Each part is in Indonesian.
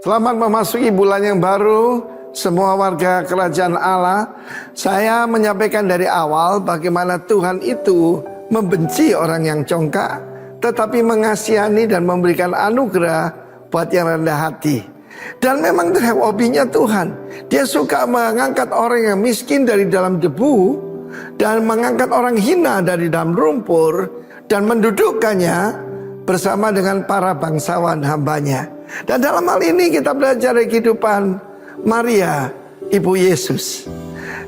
Selamat memasuki bulan yang baru, semua warga kerajaan Allah. Saya menyampaikan dari awal bagaimana Tuhan itu membenci orang yang congkak, tetapi mengasihani dan memberikan anugerah buat yang rendah hati. Dan memang itu hobinya Tuhan. Dia suka mengangkat orang yang miskin dari dalam debu, dan mengangkat orang hina dari dalam lumpur, dan mendudukkannya bersama dengan para bangsawan hambanya. Dan dalam hal ini kita belajar dari kehidupan Maria, ibu Yesus.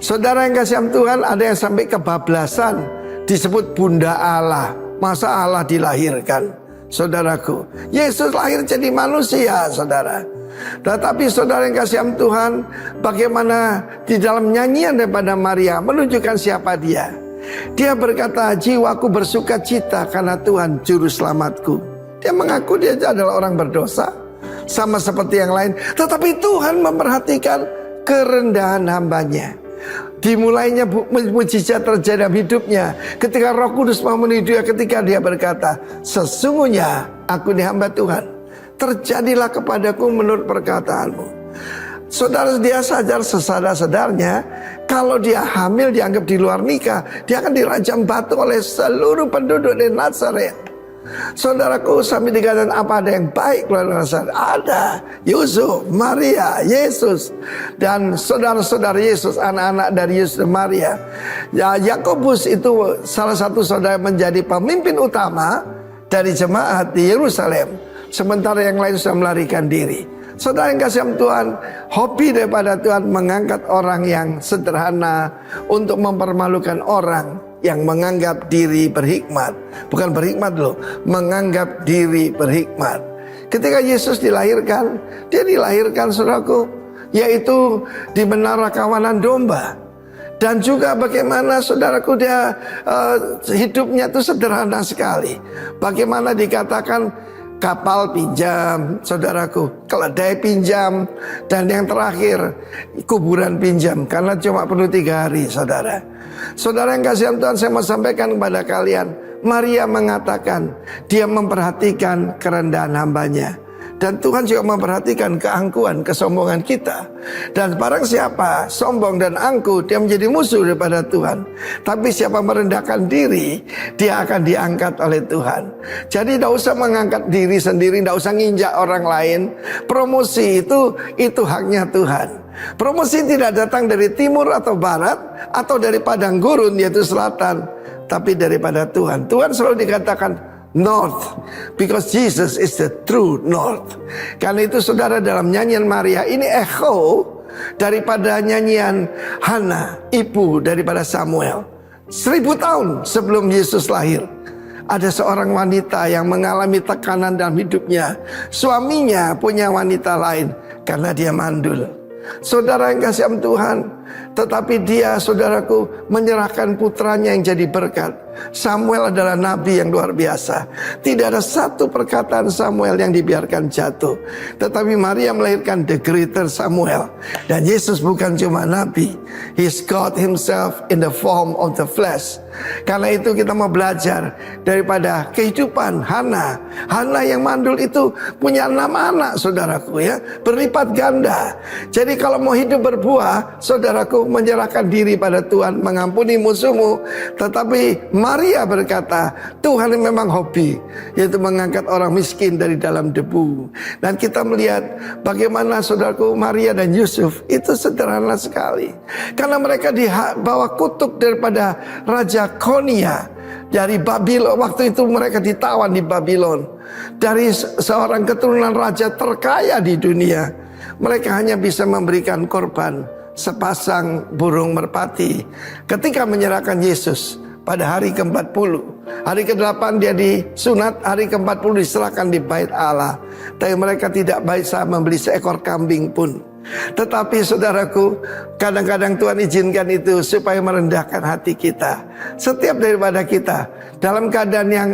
Saudara yang kasih Tuhan, ada yang sampai kebablasan disebut Bunda Allah. Masa Allah dilahirkan? Saudaraku, Yesus lahir jadi manusia, saudara. Tetapi saudara yang kasih Tuhan, bagaimana di dalam nyanyian daripada Maria menunjukkan siapa dia. Dia berkata, jiwaku bersuka cita karena Tuhan juru selamatku. Dia mengaku dia adalah orang berdosa, sama seperti yang lain. Tetapi Tuhan memperhatikan kerendahan hambanya. Dimulainya mujizat terjadi dalam hidupnya ketika Roh Kudus memenuhi dia, ketika dia berkata, sesungguhnya aku ini hamba Tuhan, terjadilah kepadaku menurut perkataanmu. Saudara, dia sadar sesadar-sadarnya kalau dia hamil dianggap di luar nikah, dia akan dirajam batu oleh seluruh penduduk di Nazaret. Saudaraku, sampai dikatakan apa ada yang baik keluar Nazaret? Ada. Yusuf, Maria, Yesus, dan saudara-saudara Yesus, anak-anak dari Yesus dan Maria. Ya, Yakobus itu salah satu saudara menjadi pemimpin utama dari jemaat di Yerusalem, sementara yang lain sudah melarikan diri. Saudara yang kasih Tuhan, hobi daripada Tuhan mengangkat orang yang sederhana untuk mempermalukan orang yang menganggap diri berhikmat. Bukan berhikmat loh, menganggap diri berhikmat. Ketika Yesus dilahirkan, dia dilahirkan, saudaraku, yaitu di menara kawanan domba. Dan juga bagaimana saudaraku dia hidupnya itu sederhana sekali. Bagaimana dikatakan kapal pinjam, saudaraku, keledai pinjam, dan yang terakhir kuburan pinjam, karena cuma perlu 3 hari, saudara. Saudara yang kasih Tuhan, saya mau sampaikan kepada kalian, Maria mengatakan dia memperhatikan kerendahan hambanya. Dan Tuhan juga memperhatikan keangkuhan, kesombongan kita. Dan barang siapa sombong dan angkuh, dia menjadi musuh daripada Tuhan. Tapi siapa merendahkan diri, dia akan diangkat oleh Tuhan. Jadi tidak usah mengangkat diri sendiri, tidak usah nginjak orang lain. Promosi itu haknya Tuhan. Promosi tidak datang dari timur atau barat, atau dari padang gurun yaitu selatan, tapi daripada Tuhan. Tuhan selalu dikatakan North, because Jesus is the true North. Karena itu saudara, dalam nyanyian Maria ini echo daripada nyanyian Hana, ibu daripada Samuel. 1000 tahun sebelum Yesus lahir, ada seorang wanita yang mengalami tekanan dalam hidupnya. Suaminya punya wanita lain karena dia mandul. Saudara yang kasih Tuhan, tetapi dia, saudaraku, menyerahkan putranya yang jadi berkat. Samuel adalah nabi yang luar biasa. Tidak ada satu perkataan Samuel yang dibiarkan jatuh. Tetapi Maria melahirkan the greater Samuel. Dan Yesus bukan cuma nabi, He's God himself in the form of the flesh. Karena itu kita mau belajar daripada kehidupan Hana. Hana yang mandul itu punya 6 anak, saudaraku, ya, berlipat ganda. Jadi kalau mau hidup berbuah, saudaraku, menyerahkan diri pada Tuhan, mengampuni musuhmu. Tetapi Maria berkata, Tuhan memang hobi, yaitu mengangkat orang miskin dari dalam debu. Dan kita melihat bagaimana, saudaraku, Maria dan Yusuf itu sederhana sekali. Karena mereka dibawa kutuk daripada Raja Konia dari Babilon. Waktu itu mereka ditawan di Babilon. Dari seorang keturunan raja terkaya di dunia, mereka hanya bisa memberikan korban sepasang burung merpati ketika menyerahkan Yesus pada hari ke-40. Hari ke-8 dia disunat, hari ke-40 diserahkan di bait Allah. Tapi mereka tidak bisa membeli seekor kambing pun. Tetapi saudaraku, kadang-kadang Tuhan izinkan itu supaya merendahkan hati kita. Setiap daripada kita dalam keadaan yang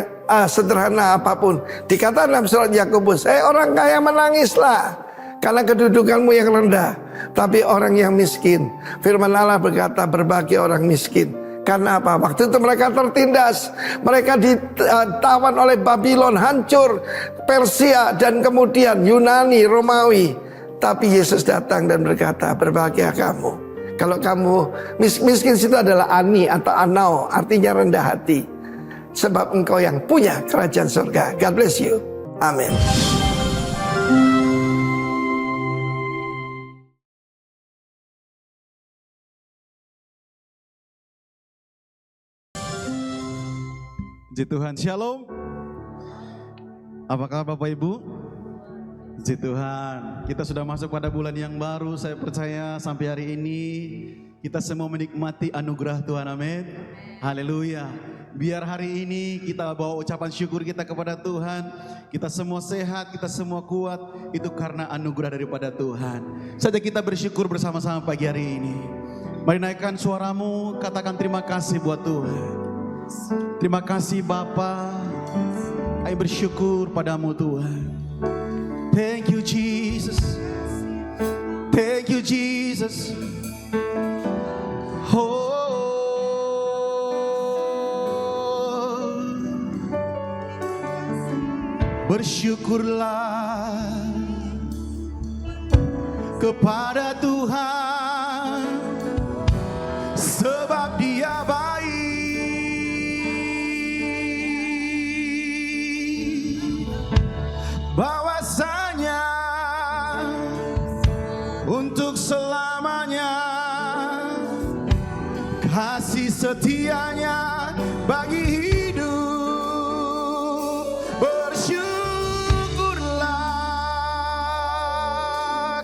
sederhana apapun, dikatakan dalam surat Yakobus, orang kaya menangislah karena kedudukanmu yang rendah. Tapi orang yang miskin, firman Allah berkata, berbahagia orang miskin. Karena apa? Waktu itu mereka tertindas, mereka ditawan oleh Babylon, hancur Persia, dan kemudian Yunani, Romawi. Tapi Yesus datang dan berkata, berbahagia kamu. Kalau kamu miskin itu adalah ani atau anau, artinya rendah hati. Sebab engkau yang punya kerajaan surga. God bless you. Amin. Puji Tuhan, shalom. Apa kabar Bapak Ibu? Puji Tuhan, kita sudah masuk pada bulan yang baru. Saya percaya sampai hari ini kita semua menikmati anugerah Tuhan, amin. Haleluya. Biar hari ini kita bawa ucapan syukur kita kepada Tuhan. Kita semua sehat, kita semua kuat. Itu karena anugerah daripada Tuhan. Saja kita bersyukur bersama-sama pagi hari ini. Mari naikkan suaramu, katakan terima kasih buat Tuhan. Terima kasih Bapa. Kami bersyukur padamu Tuhan. Thank you Jesus. Thank you Jesus. Oh. Bersyukurlah kepada Tuhan, sebab Dia baik. Bahwasanya untuk selamanya kasih setianya bagi hidup.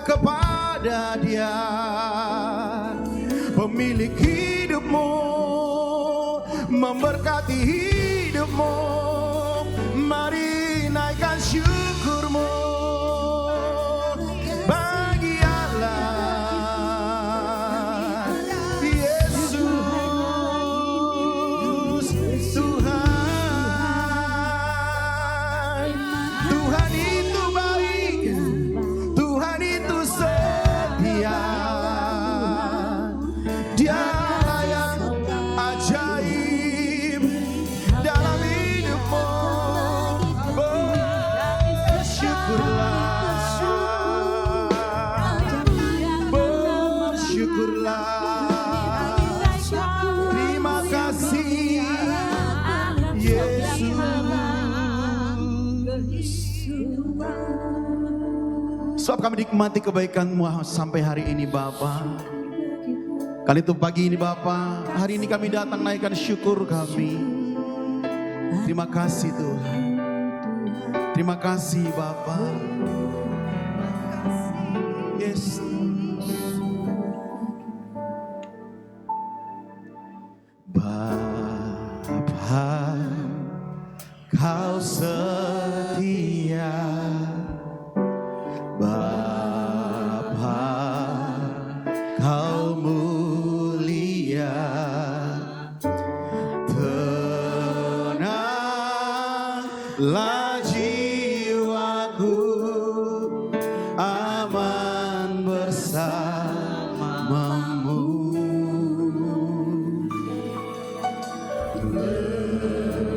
Kepada Dia, pemilik hidupmu, memberkati hidupmu. Mari naikkan syukurmu bagi Allah Yesus Tuhan. Tuhan itu baik, Tuhan itu setia. Dialah yang ajaib dalam hidupmu. Bersyukurlah. Terima kasih Yesus. Sebab kami nikmati kebaikan-Mu sampai hari ini Bapa. Kali itu pagi ini Bapa, hari ini kami datang naikkan syukur kami. Terima kasih Tuhan. Terima kasih Bapa. Yes. Bapa, Kau setia. Bapa, Kau mulia. Tenanglah jiwaku, aman bersamamu.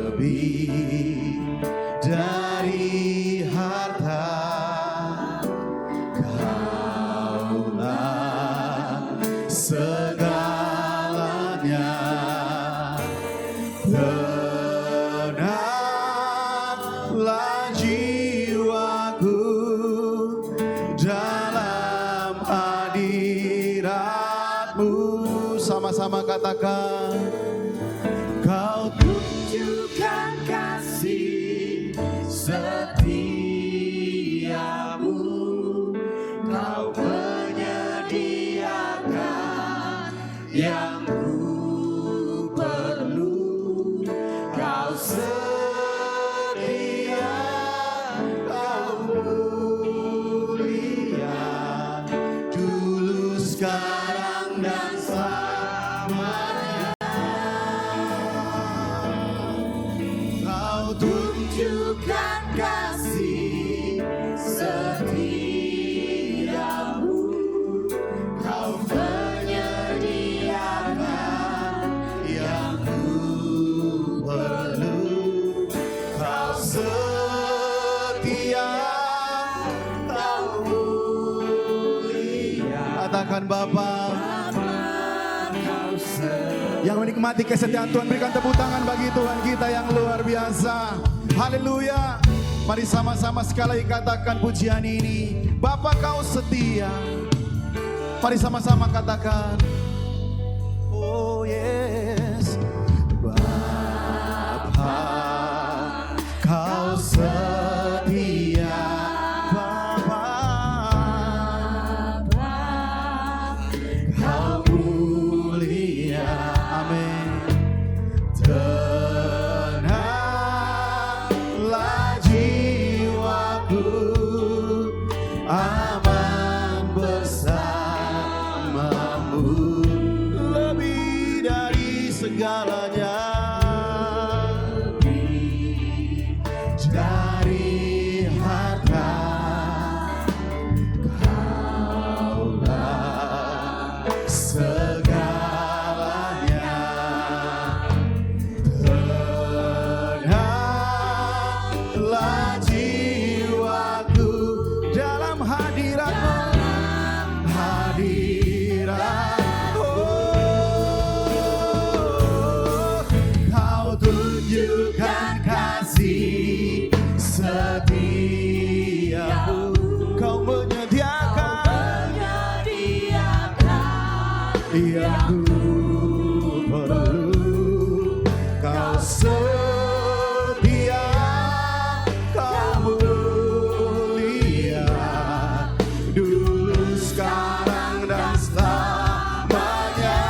Lebih dari harta, Kaulah segalanya. Tenanglah jiwaku dalam hadirat-Mu. Sama-sama katakan, Kau tunjukkan kasih setiamu. Kau menyediakan yang ku perlu. Kau setia, Kau mulia, dulu sekarang dan selamanya. Kau tunjukkan kasih setiamu. Kau menyediakan yang ku perlu. Kau setia, Kau mulia, katakan Bapa. Yang menikmati kesetiaan Tuhan, berikan tepuk tangan bagi Tuhan kita yang luar biasa. Haleluya. Mari sama-sama sekali katakan pujian ini. Bapa kau setia. Mari sama-sama katakan. Oh yes. Bapa kau setia. Bapa kau mulia. Amin. Tenanglah jiwaku, aman bersamamu, lebih dari segalanya, lebih dari harta, kaulah segalanya. Tenanglah jiwaku dalam hadiratmu, hadiratmu. Kau tunjukkan kasih setiamu, kau menyediakan yang ku perlu. Kau setia, kau mulia, dulu, sekarang, dan selamanya.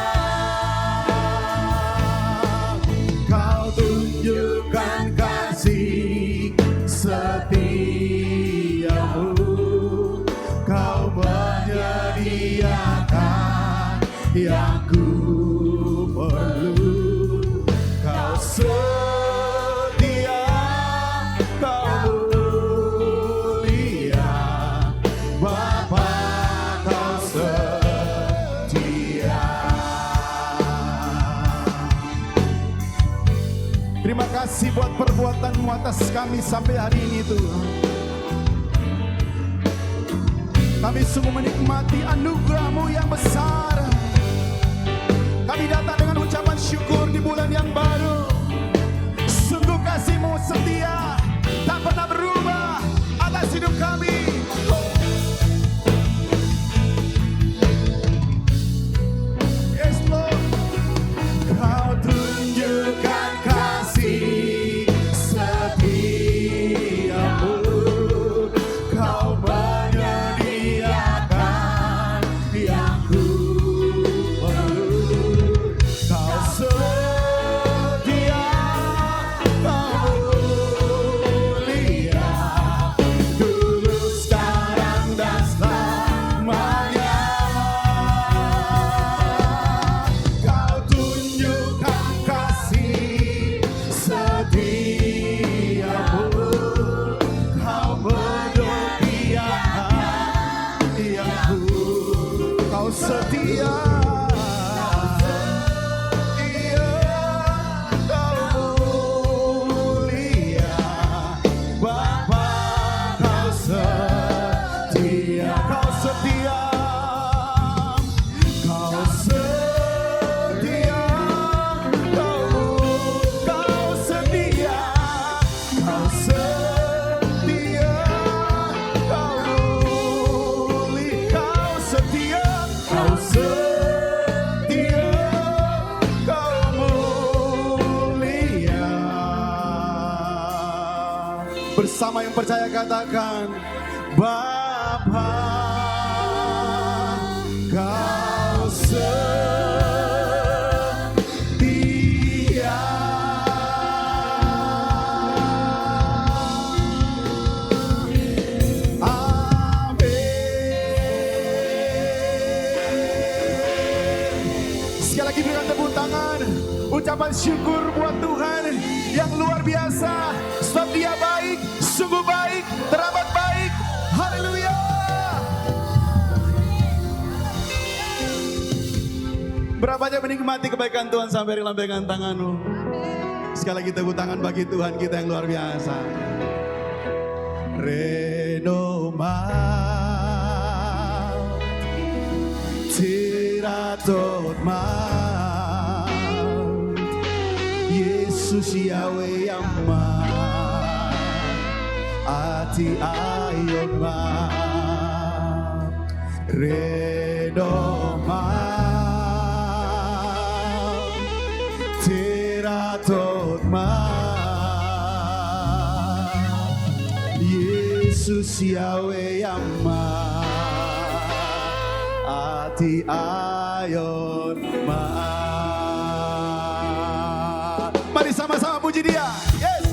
Kau tunjukkan kasih setiamu, kau menyediakan yang ku perlu. Kau setia, kau mulia, Bapa kau setia. Terima kasih buat perbuatan-Mu atas kami sampai hari ini Tuhan. Kami sungguh menikmati anugerah-Mu yang besar. Kami datang dengan ucapan syukur di bulan yang baru. Sungguh kasih-Mu setia, tak pernah berubah atas hidup kami. Yes Lord. Kau tunjukkan kasih setiamu, kau menyediakan yang ku perlu. Kau setia, kau mulia, dulu, sekarang, dan selamanya. Kau tunjukkan kasih setiamu, kau menyediakan yang ku. Kau setia, iya, kau mulia, Bapa kau setia, kau setia, kau setia, kau setia, kau setia, kau mulia, kau setia, kau setia, kau mulia. Bersama yang percaya katakan, Bapa kau setia. Amin. Sekali lagi berikan tepuk tangan, ucapan syukur buat Tuhan yang luar biasa. Sebab Dia baik, sungguh baik, teramat baik. Haleluya. Berapa aja menikmati kebaikan Tuhan sampai lambaikan tanganmu. Sekali lagi tepuk tangan bagi Tuhan kita yang luar biasa. Renoma Tiratot ma Yesus Yahweh Yama Ati ayon ma Redoma Tiratot ma Yesus Yahweh Yama Ati ayon ma. Mari sama-sama puji Dia. Yes.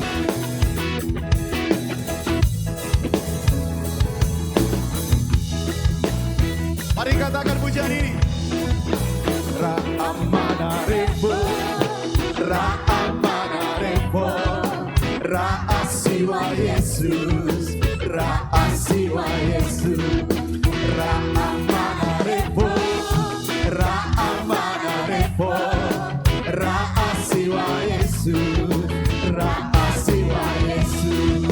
Mari katakan pujian ini. Ra'amana rebo, Ra'amana rebo, Ra'asiwa Yesus, Ra'asiwa Yesus, Ra'amana rebo, Ra'amana rebo, Ra'asiwa Yesus, Ra'asiwa Yesus.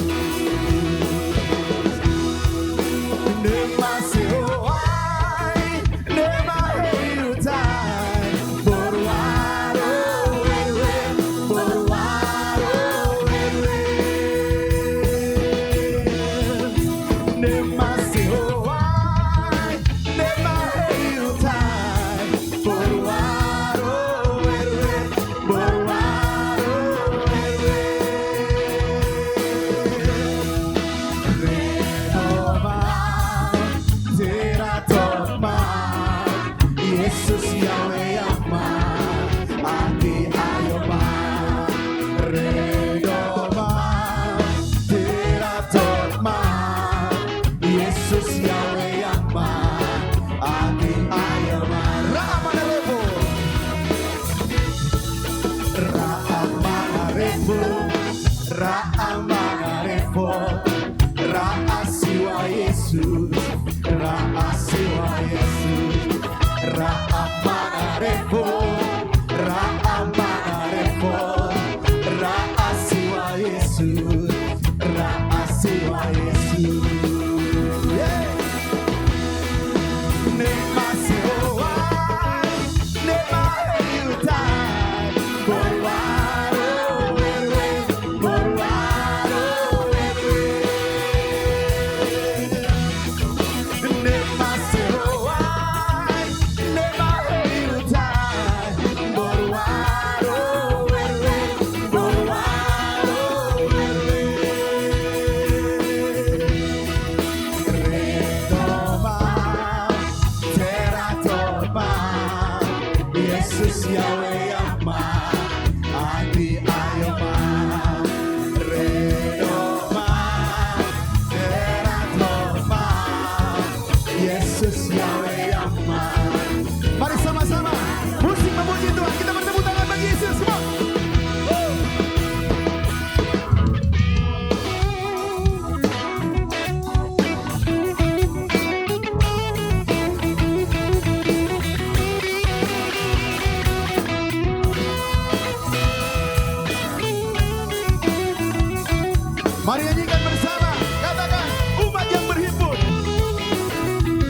Mari nyanyikan bersama, katakan umat yang berhimpun.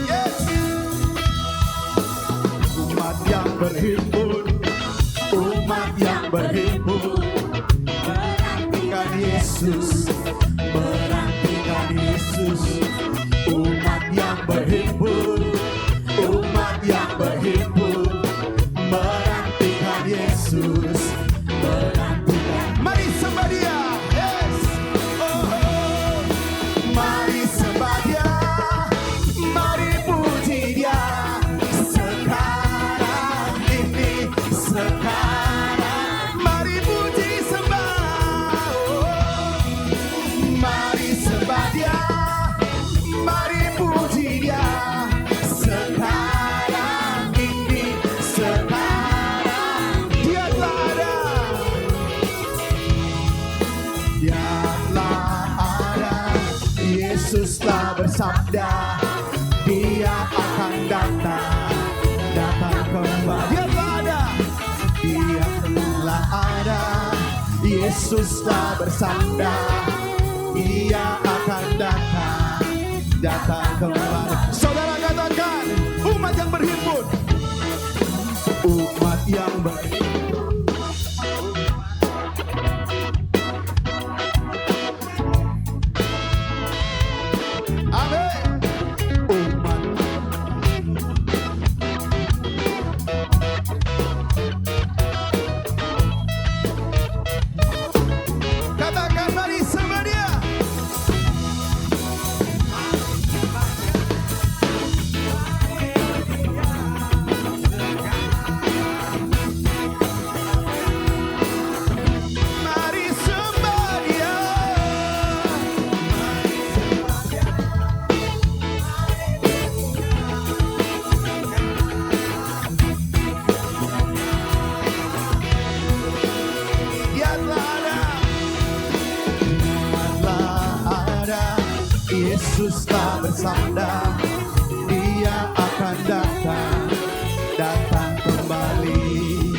Yes. Umat yang berhimpun, umat yang berhimpun, menantikan Yesus, menantikan Yesus. Umat yang berhimpun, umat yang berhimpun, menantikan Yesus, menantikan. Mari sembah Dia. Yesus telah bersabda, Dia akan datang kembali. Dia telah ada, Dia telah ada. Yesus telah bersabda, Dia akan datang kembali. Saudara katakan, umat yang berhimpun, yang baik. Amin. Umat katakan mari sama dia. Mari sembah dia. Dia telah ada, Yesus telah bersabda, Dia akan datang kembali.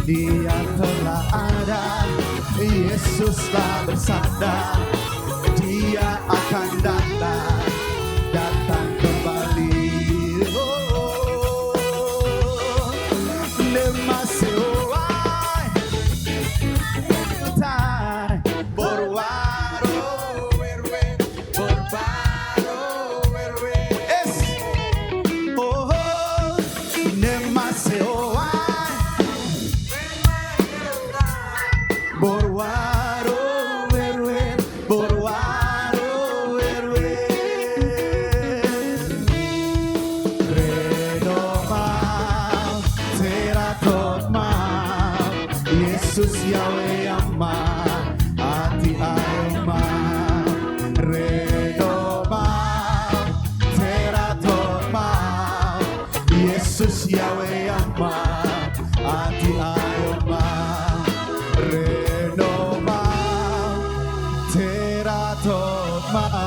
Dia telah ada, Yesus telah bersabda, Dia akan datang kembali. Nemaseoai tai borwaro werwe borbaro werwe es oh nemaseoai borwaro werwe borwaro werwe redomau teratot mau Yesus Yahweh Yama hati ayoma redomau teratot mau Yesus Yahweh Yama hati ayoma redomau teratot mau.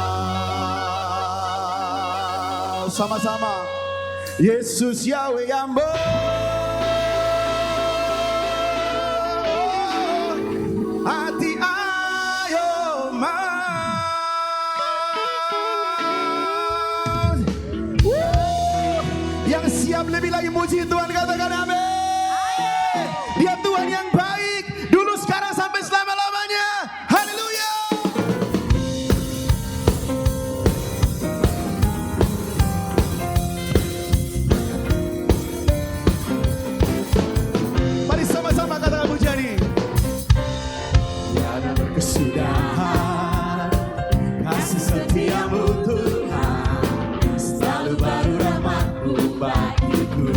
Sama-sama Yesus Yahweh Yamba hati ayoma. Yang siap lebih lagi muji Tuhan katakan amin. Dia Tuhan yang baik dulu sekarang sampai selama-lamanya. Haleluya. Mari sama-sama katakan pujian ini. Tiada berkesudahan kasih setiamu Tuhan, selalu baru rahmat-Mu bagiku.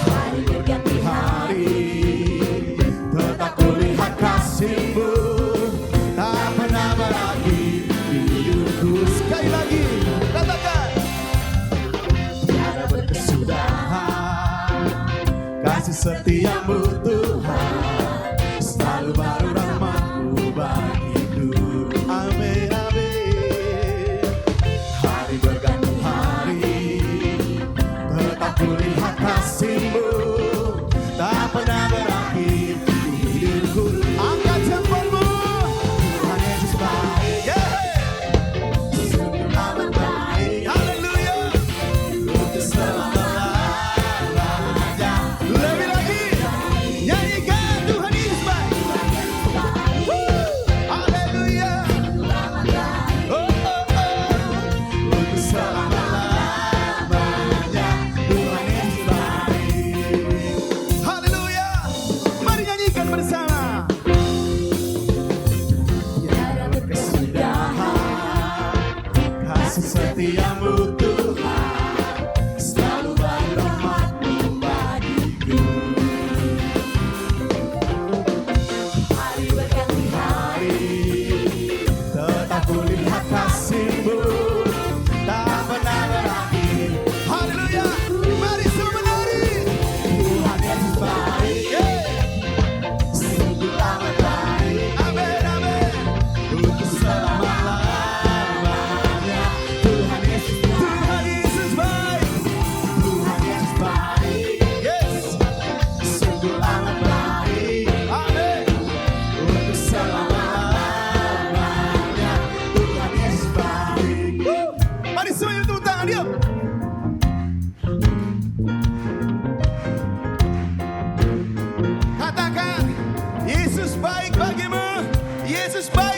Hari berganti hari, tetap kulihat kasih-Mu, tak pernah berakhir di hidupku. Sekali lagi, katakan. Tiada berkesudahan kasih setiamu Tuhan, selalu baru rahmat-Mu bagiku. Amin, amin. Hari berganti hari, tetap kulihat kasih-Mu, tak pernah berakhir di hidupku. Angkat jempolmu, Tuhan Yesus baik. Sungguh amat baik. Haleluya. Untuk selama-lamanya. Lebih lagi, nyanyi.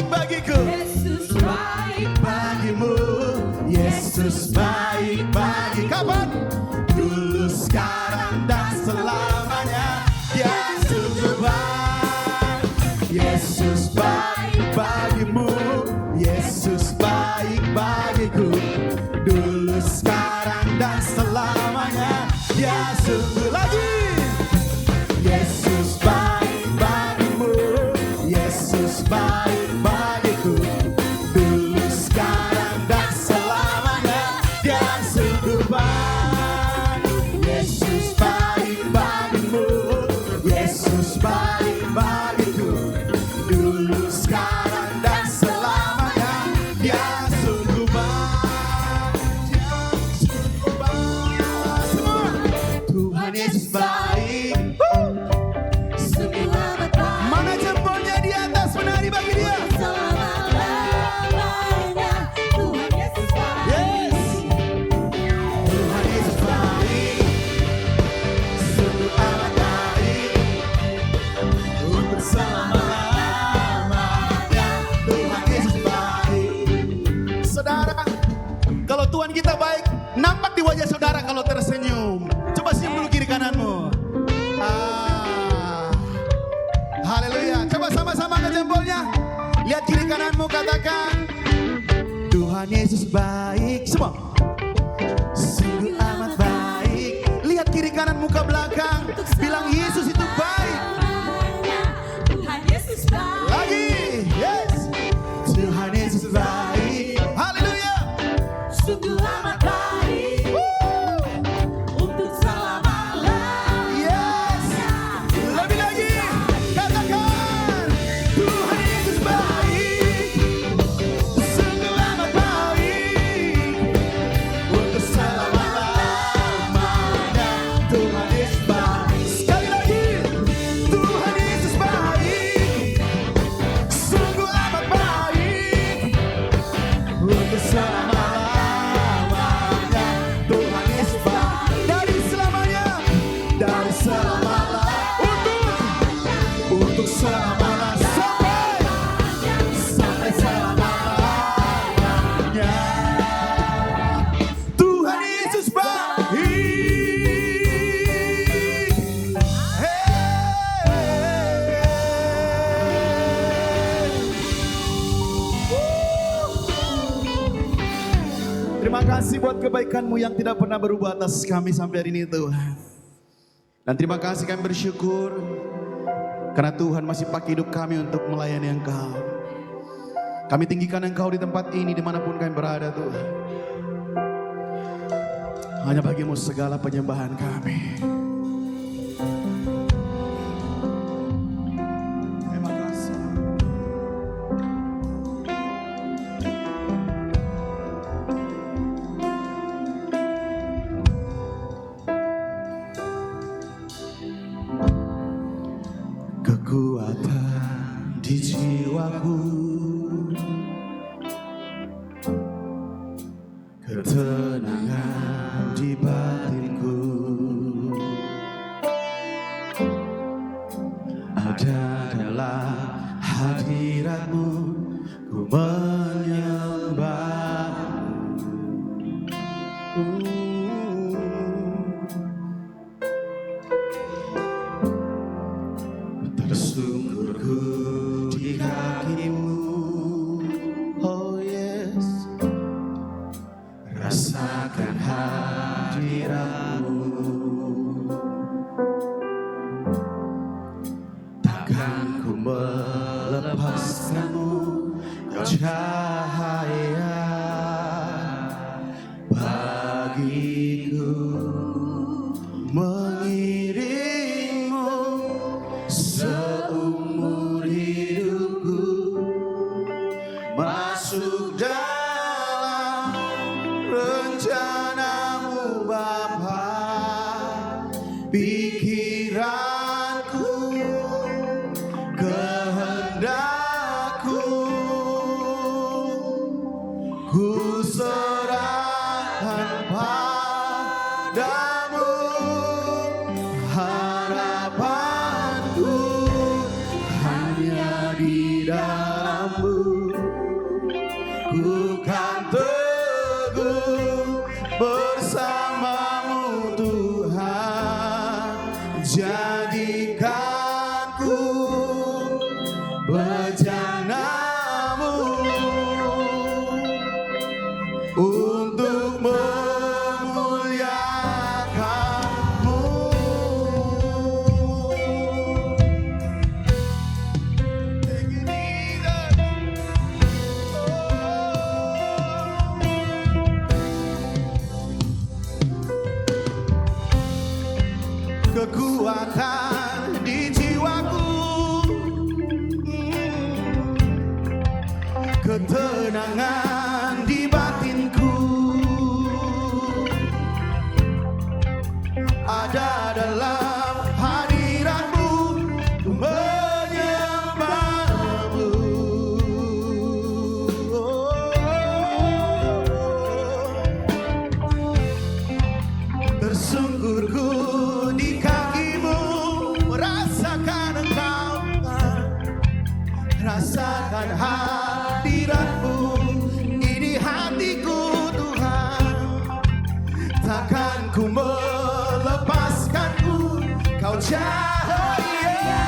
bagiku. Yesus baik Bagimu, Yesus baik bagi. Kapan? Dulu, sekarang, dan selamanya. Dia sungguh baik. Yesus baik bagimu, Yesus baik bagiku. Dulu, sekarang, dan selamanya. Dia sungguh lagi. Yesus baik bagimu, Yesus baik bagiku. Dulu, sekarang, dan selamanya. Dia sungguh baik. Yesus baik bagimu, Yesus baik bagiku. Dulu, sekarang, dan selamanya. Dia sungguh baik. Dia sungguh baik. Semua. Tuhan Yesus baik. sungguh amat baik. Mana jempolnya di atas, menari bagi dia. Selama-lamanya Tuhan Yesus baik. Yes. Tuhan Yesus baik. Sungguh amat baik. Untuk selama-lamanya Tuhan Yesus baik. Saudara, kalau Tuhan kita baik, nampak di wajah saudara kalau tersenyum. Coba senyum dulu kiri kananmu. Haleluya. Coba sama-sama ke jempolnya. Lihat kiri kananmu, katakan Tuhan Yesus baik. Semua. Sungguh amat baik. Lihat kiri kanan, muka belakang. Bilang Yesus itu baik. Tuhan Yesus baik. Lagi. Yes. Tuhan Yesus baik. Haleluya. Sungguh amat baik. Untuk selama-lamanya. Yes. Lebih lagi. Katakan Tuhan Yesus baik. Sungguh amat baik. Untuk selama-lamanya Tuhan Yesus baik. Sekali lagi. Tuhan Yesus baik. Sungguh amat baik. Untuk selama-lamanya Tuhan Yesus baik. Dari selamanya. Dari selamanya. Untuk selama-lamanya. Sampai selama-lamanya. Tuhan Yesus baik. Terima kasih buat kebaikan-Mu yang tidak pernah berubah atas kami sampai hari ini Tuhan. Dan terima kasih kami bersyukur karena Tuhan masih pakai hidup kami untuk melayani Engkau. Kami tinggikan Engkau di tempat ini dimanapun kami berada Tuhan. Hanya bagimu segala penyembahan kami. Terima kasih. Kekuatan di jiwaku, ketenangan di batinku, ada dalam hadirat-Mu, ku menyembah-Mu. Tersungkurku di kaki-Mu, oh yes. Rasakan hadirat-Mu, takkan ku melepaskan-Mu, Kau cahaya bagiku, mengiringmu seumur hidupku, masuk dalam rencana-Mu Bapa. Pikiranku, kehendakku, ku serahkan padamu. Harapanku hanya di dalam-Mu. jadikanku bejanamu untuk memuliakanmu. Kekuatan di jiwaku, ketenangan di batinku, ada dalam hadiratmu, ku menyembahmu. Tersungkurku di kakimu, merasakan engkau, rasakan hadiratmu ini hatiku Tuhan. Takkan ku melepaskanmu, kau cahaya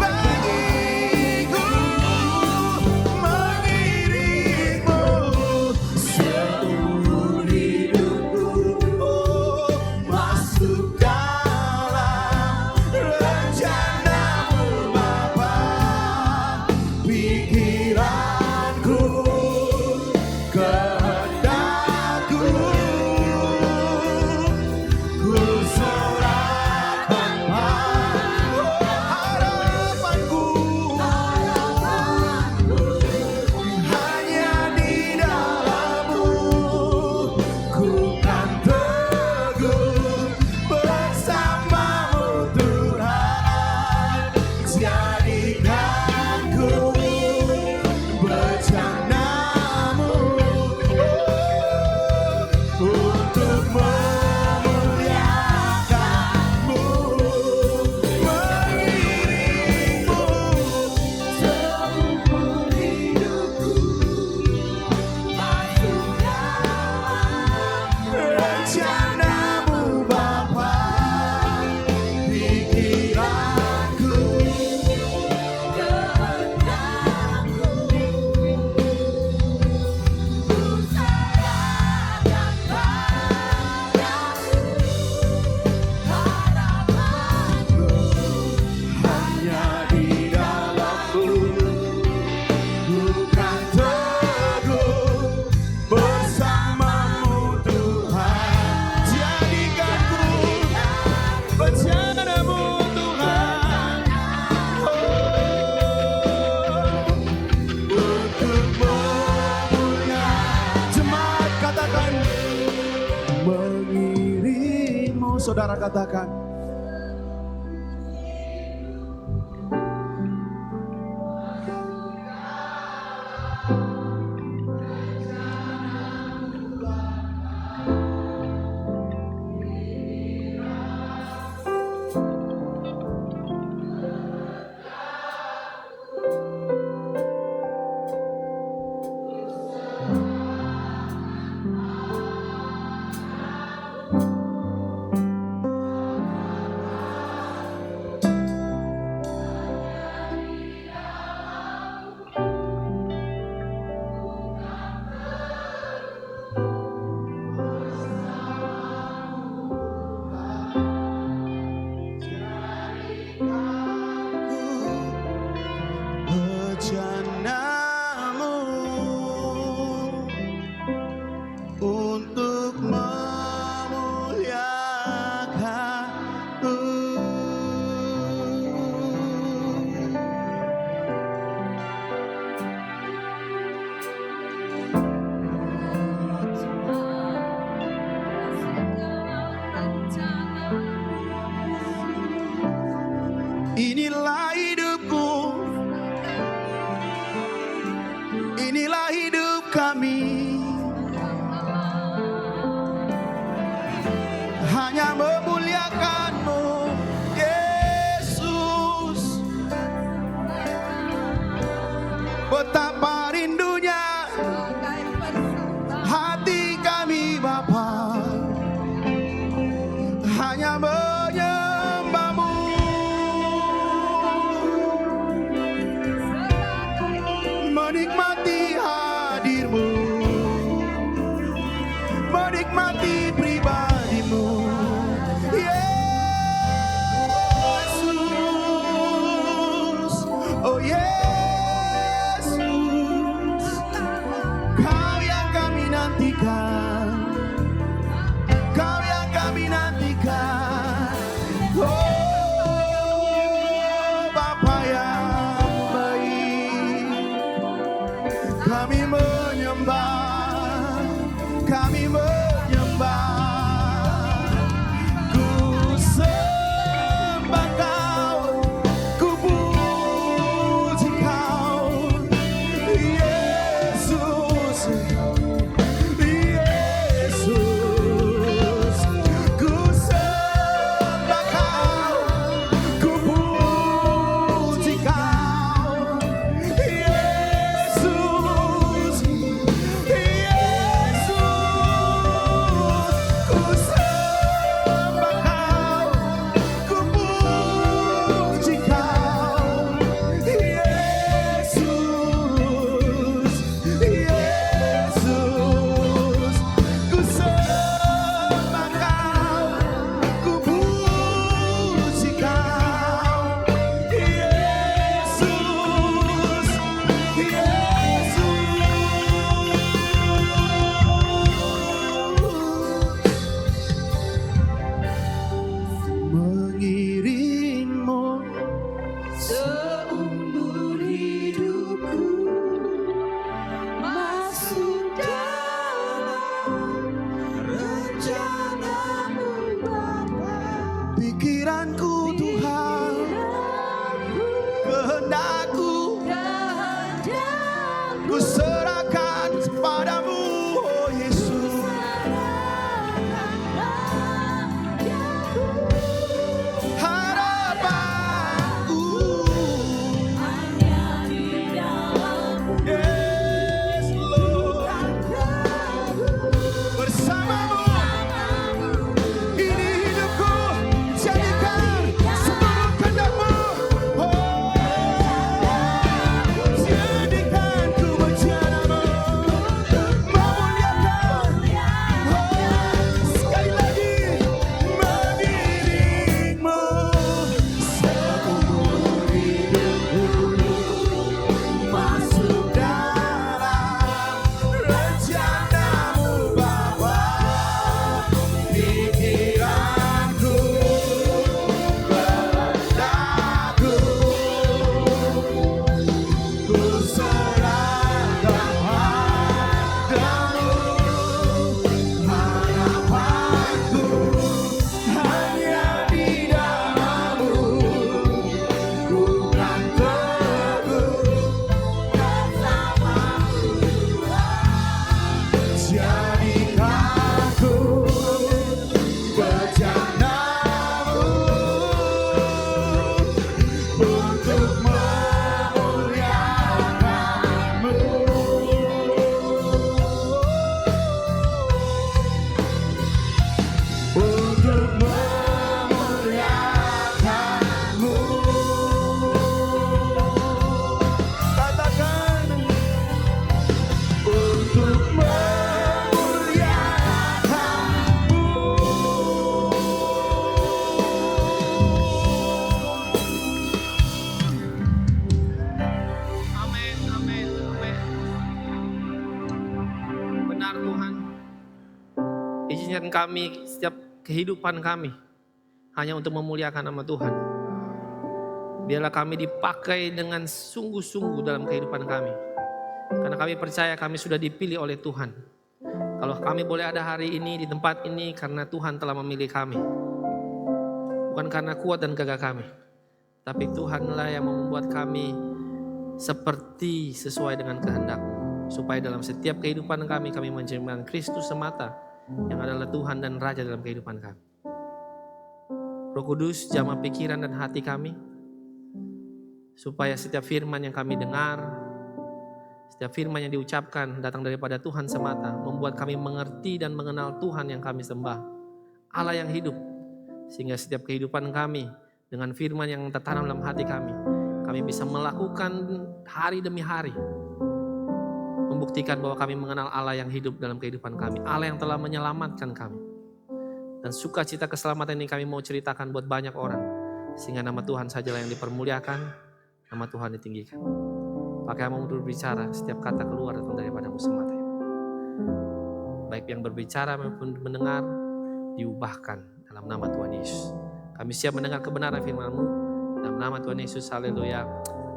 bagiku, mengiringmu seumur hidupku. Oh, masuk dalam rencanamu Bapa, pikiranku, kehendakku, ku serahkan harapanku, hanya di dalammu, ku kan teguh bersamamu Tuhan. Jadikanku bejanamu untuk memuliakanmu, mengiringmu seumur hidupku, masuk dalam rencanamu Bapa, pikiranku, kehendakku, ku serahkan padamu, harapanku, hanya di dalammu, ku kan teguh bersamamu Tuhan. Jadikanku bejanamu Tuhan, untuk memuliakan. Jemaat katakan, mengiringmu. Saudara katakan, pikiranku Tuhan, kehendakku ku serahkan padamu, oh Yesus. Harapanku, yes Lord, bersamamu ini hidupku, jadikan seluruh kehendak-Mu, oh jadikan ku berjalan-Mu, memuliakan, oh sekali lagi mengiring-Mu seumur hidupku, masuk dalam rencana-Mu Bapa. Pikiranku, kehendakku, ku serahkan padamu. Harapanku hanya di dalam-Mu, ku kan teguh bersama-Mu Tuhan. Jadikan ku berjalan-Mu untuk memuliakan-Mu, untuk memuliakan-Mu. Katakan, untuk Amin, amin, amin. Benar Tuhan. Izinkan kami setiap kehidupan kami hanya untuk memuliakan nama Tuhan. Biarlah kami dipakai dengan sungguh-sungguh dalam kehidupan kami. Karena kami percaya kami sudah dipilih oleh Tuhan. Kalau kami boleh ada hari ini di tempat ini karena Tuhan telah memilih kami. Bukan karena kuat dan gagah kami. Tapi Tuhanlah yang membuat kami seperti sesuai dengan kehendak-Mu, supaya dalam setiap kehidupan kami mencerminkan Kristus semata yang adalah Tuhan dan Raja dalam kehidupan kami. Roh Kudus, jamah pikiran dan hati kami, supaya setiap firman yang kami dengar, setiap firman yang diucapkan datang daripada Tuhan semata, membuat kami mengerti dan mengenal Tuhan yang kami sembah, Allah yang hidup, sehingga setiap kehidupan kami dengan firman yang tertanam dalam hati kami bisa melakukan hari demi hari, membuktikan bahwa kami mengenal Allah yang hidup dalam kehidupan kami, Allah yang telah menyelamatkan kami. Dan sukacita keselamatan ini kami mau ceritakan buat banyak orang, sehingga nama Tuhan sajalah yang dipermuliakan, nama Tuhan ditinggikan. Pakai hamba berbicara, setiap kata keluar datang daripada-Mu semata. Baik yang berbicara maupun mendengar, diubahkan dalam nama Tuhan Yesus. Kami siap mendengar kebenaran firman-Mu. Dalam nama Tuhan Yesus, haleluya.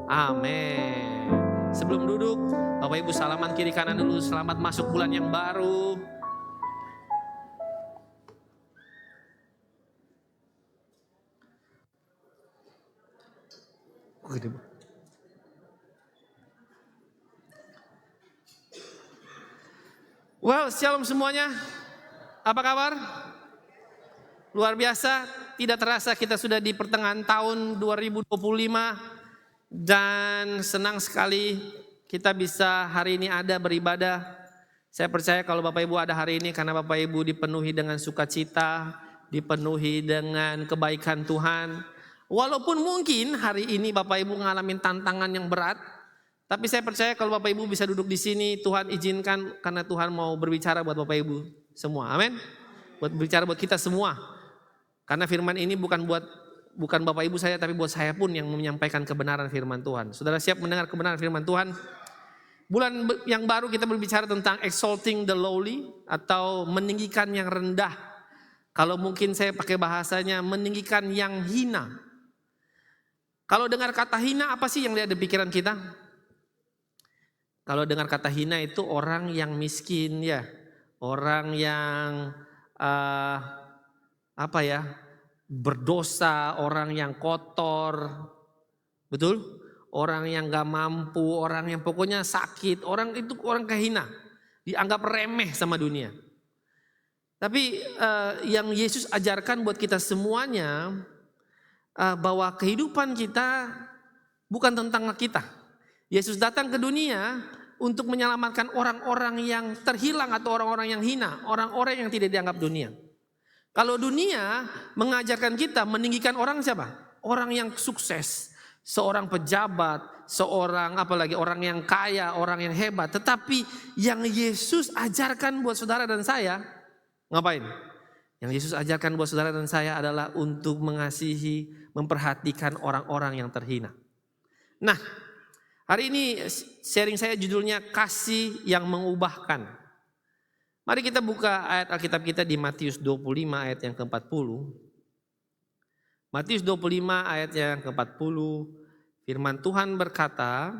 Amin. Sebelum duduk, Bapak Ibu salaman kiri kanan dulu. Selamat masuk bulan yang baru. Well, shalom semuanya. Apa kabar? Luar biasa, tidak terasa kita sudah di pertengahan tahun 2025 dan senang sekali kita bisa hari ini ada beribadah. Saya percaya kalau Bapak Ibu ada hari ini karena Bapak Ibu dipenuhi dengan sukacita, dipenuhi dengan kebaikan Tuhan. Walaupun mungkin hari ini Bapak Ibu mengalami tantangan yang berat, tapi saya percaya kalau Bapak Ibu bisa duduk di sini, Tuhan izinkan karena Tuhan mau berbicara buat Bapak Ibu semua. Amin. Buat berbicara buat kita semua. Karena firman ini bukan Bapak Ibu saya, tapi buat saya pun yang menyampaikan kebenaran firman Tuhan. Saudara siap mendengar kebenaran firman Tuhan? Bulan yang baru kita berbicara tentang exalting the lowly atau meninggikan yang rendah. Kalau mungkin saya pakai bahasanya meninggikan yang hina. Kalau dengar kata hina, apa sih yang lihat di pikiran kita? Kalau dengar kata hina itu orang yang miskin ya, orang yang berdosa, orang yang kotor, betul? Orang yang gak mampu, orang yang pokoknya sakit, orang itu orang kehina, dianggap remeh sama dunia. Tapi yang Yesus ajarkan buat kita semuanya, bahwa kehidupan kita bukan tentang kita. Yesus datang ke dunia untuk menyelamatkan orang-orang yang terhilang atau orang-orang yang hina, orang-orang yang tidak dianggap dunia. Kalau dunia mengajarkan kita meninggikan orang siapa? Orang yang sukses, seorang pejabat, seorang apalagi orang yang kaya, orang yang hebat. Tetapi yang Yesus ajarkan buat saudara dan saya, ngapain? Yang Yesus ajarkan buat saudara dan saya adalah untuk mengasihi, memperhatikan orang-orang yang terhina. Nah, hari ini sharing saya judulnya kasih yang mengubahkan. Mari kita buka ayat Alkitab kita di Matius 25 ayat yang ke-40. Matius 25 ayat yang ke-40, firman Tuhan berkata,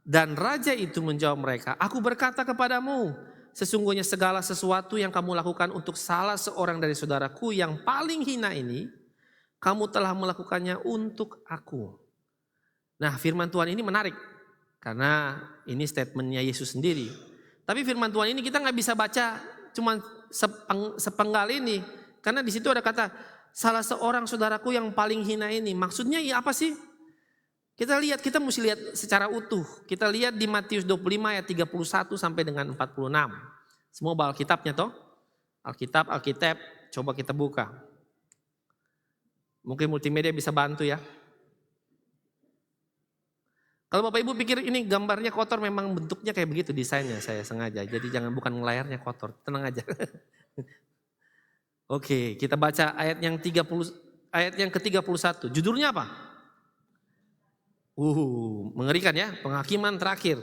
dan raja itu menjawab mereka, aku berkata kepadamu, sesungguhnya segala sesuatu yang kamu lakukan untuk salah seorang dari saudaraku yang paling hina ini, kamu telah melakukannya untuk aku. Nah, firman Tuhan ini menarik, karena ini statementnya Yesus sendiri. Tapi firman Tuhan ini kita nggak bisa baca cuma sepenggal ini, karena di situ ada kata salah seorang saudaraku yang paling hina ini. Maksudnya ya apa sih? Kita mesti lihat secara utuh. Kita lihat di Matius 25 ayat 31 sampai dengan 46. Semua bawa Alkitabnya toh? Alkitab, coba kita buka. Mungkin multimedia bisa bantu ya. Kalau Bapak Ibu pikir ini gambarnya kotor, memang bentuknya kayak begitu desainnya, saya sengaja. Jadi jangan bukan layarnya kotor, tenang aja. Oke, kita baca ayat yang ke-31. Judulnya apa? Mengerikan ya, penghakiman terakhir.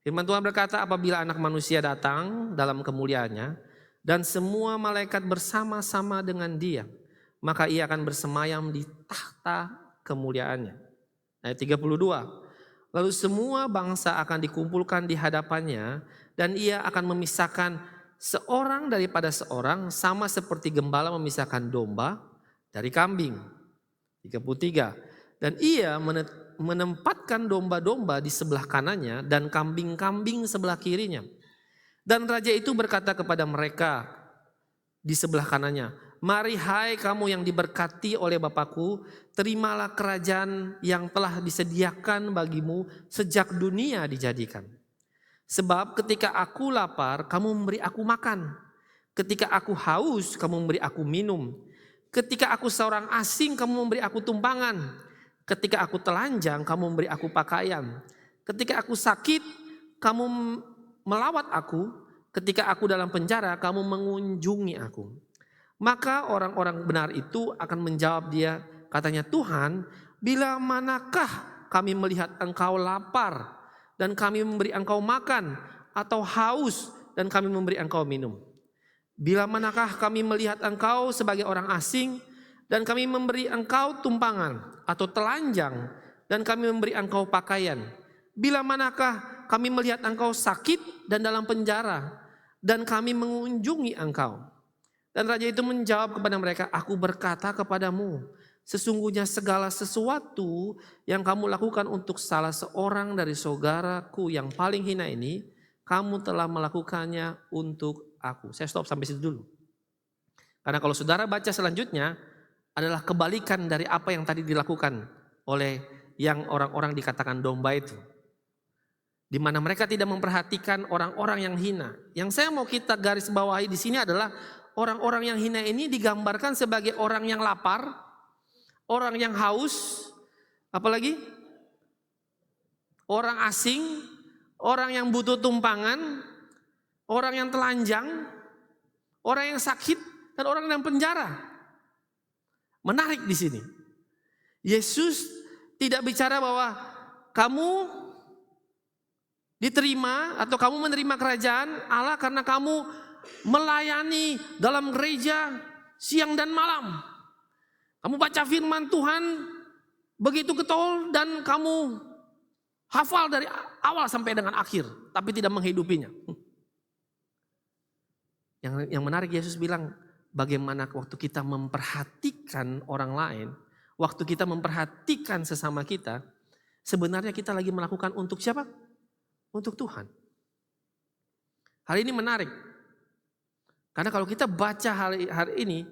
Firman Tuhan berkata, apabila Anak Manusia datang dalam kemuliaannya dan semua malaikat bersama-sama dengan Dia, maka Ia akan bersemayam di tahta kemuliaannya. Ayat 32. Lalu semua bangsa akan dikumpulkan di hadapannya dan Ia akan memisahkan seorang daripada seorang sama seperti gembala memisahkan domba dari kambing. 33. Dan Ia menempatkan domba-domba di sebelah kanannya dan kambing-kambing sebelah kirinya. Dan raja itu berkata kepada mereka di sebelah kanannya, mari hai kamu yang diberkati oleh Bapakku, terimalah kerajaan yang telah disediakan bagimu sejak dunia dijadikan. Sebab ketika aku lapar, kamu memberi aku makan. Ketika aku haus, kamu memberi aku minum. Ketika aku seorang asing, kamu memberi aku tumpangan. Ketika aku telanjang, kamu memberi aku pakaian. Ketika aku sakit, kamu melawat aku. Ketika aku dalam penjara, kamu mengunjungi aku. Maka orang-orang benar itu akan menjawab dia, katanya, Tuhan, bila manakah kami melihat engkau lapar dan kami memberi engkau makan, atau haus dan kami memberi engkau minum? Bila manakah kami melihat engkau sebagai orang asing dan kami memberi engkau tumpangan, atau telanjang dan kami memberi engkau pakaian? Bila manakah kami melihat engkau sakit dan dalam penjara dan kami mengunjungi engkau? Dan raja itu menjawab kepada mereka, aku berkata kepadamu, sesungguhnya segala sesuatu yang kamu lakukan untuk salah seorang dari saudaraku yang paling hina ini, kamu telah melakukannya untuk aku. Saya stop sampai situ dulu. Karena kalau saudara baca selanjutnya adalah kebalikan dari apa yang tadi dilakukan oleh yang orang-orang dikatakan domba itu. Di mana mereka tidak memperhatikan orang-orang yang hina. Yang saya mau kita garis bawahi di sini adalah orang-orang yang hina ini digambarkan sebagai orang yang lapar, orang yang haus, apalagi orang asing, orang yang butuh tumpangan, orang yang telanjang, orang yang sakit, dan orang yang penjara. Menarik di sini. Yesus tidak bicara bahwa kamu diterima atau kamu menerima kerajaan Allah karena kamu melayani dalam gereja siang dan malam. Kamu baca firman Tuhan begitu getol dan kamu hafal dari awal sampai dengan akhir, tapi tidak menghidupinya. Yang menarik, Yesus bilang, bagaimana waktu kita memperhatikan orang lain, waktu kita memperhatikan sesama kita, sebenarnya kita lagi melakukan untuk siapa? Untuk Tuhan. Hal ini menarik. Karena kalau kita baca hari ini,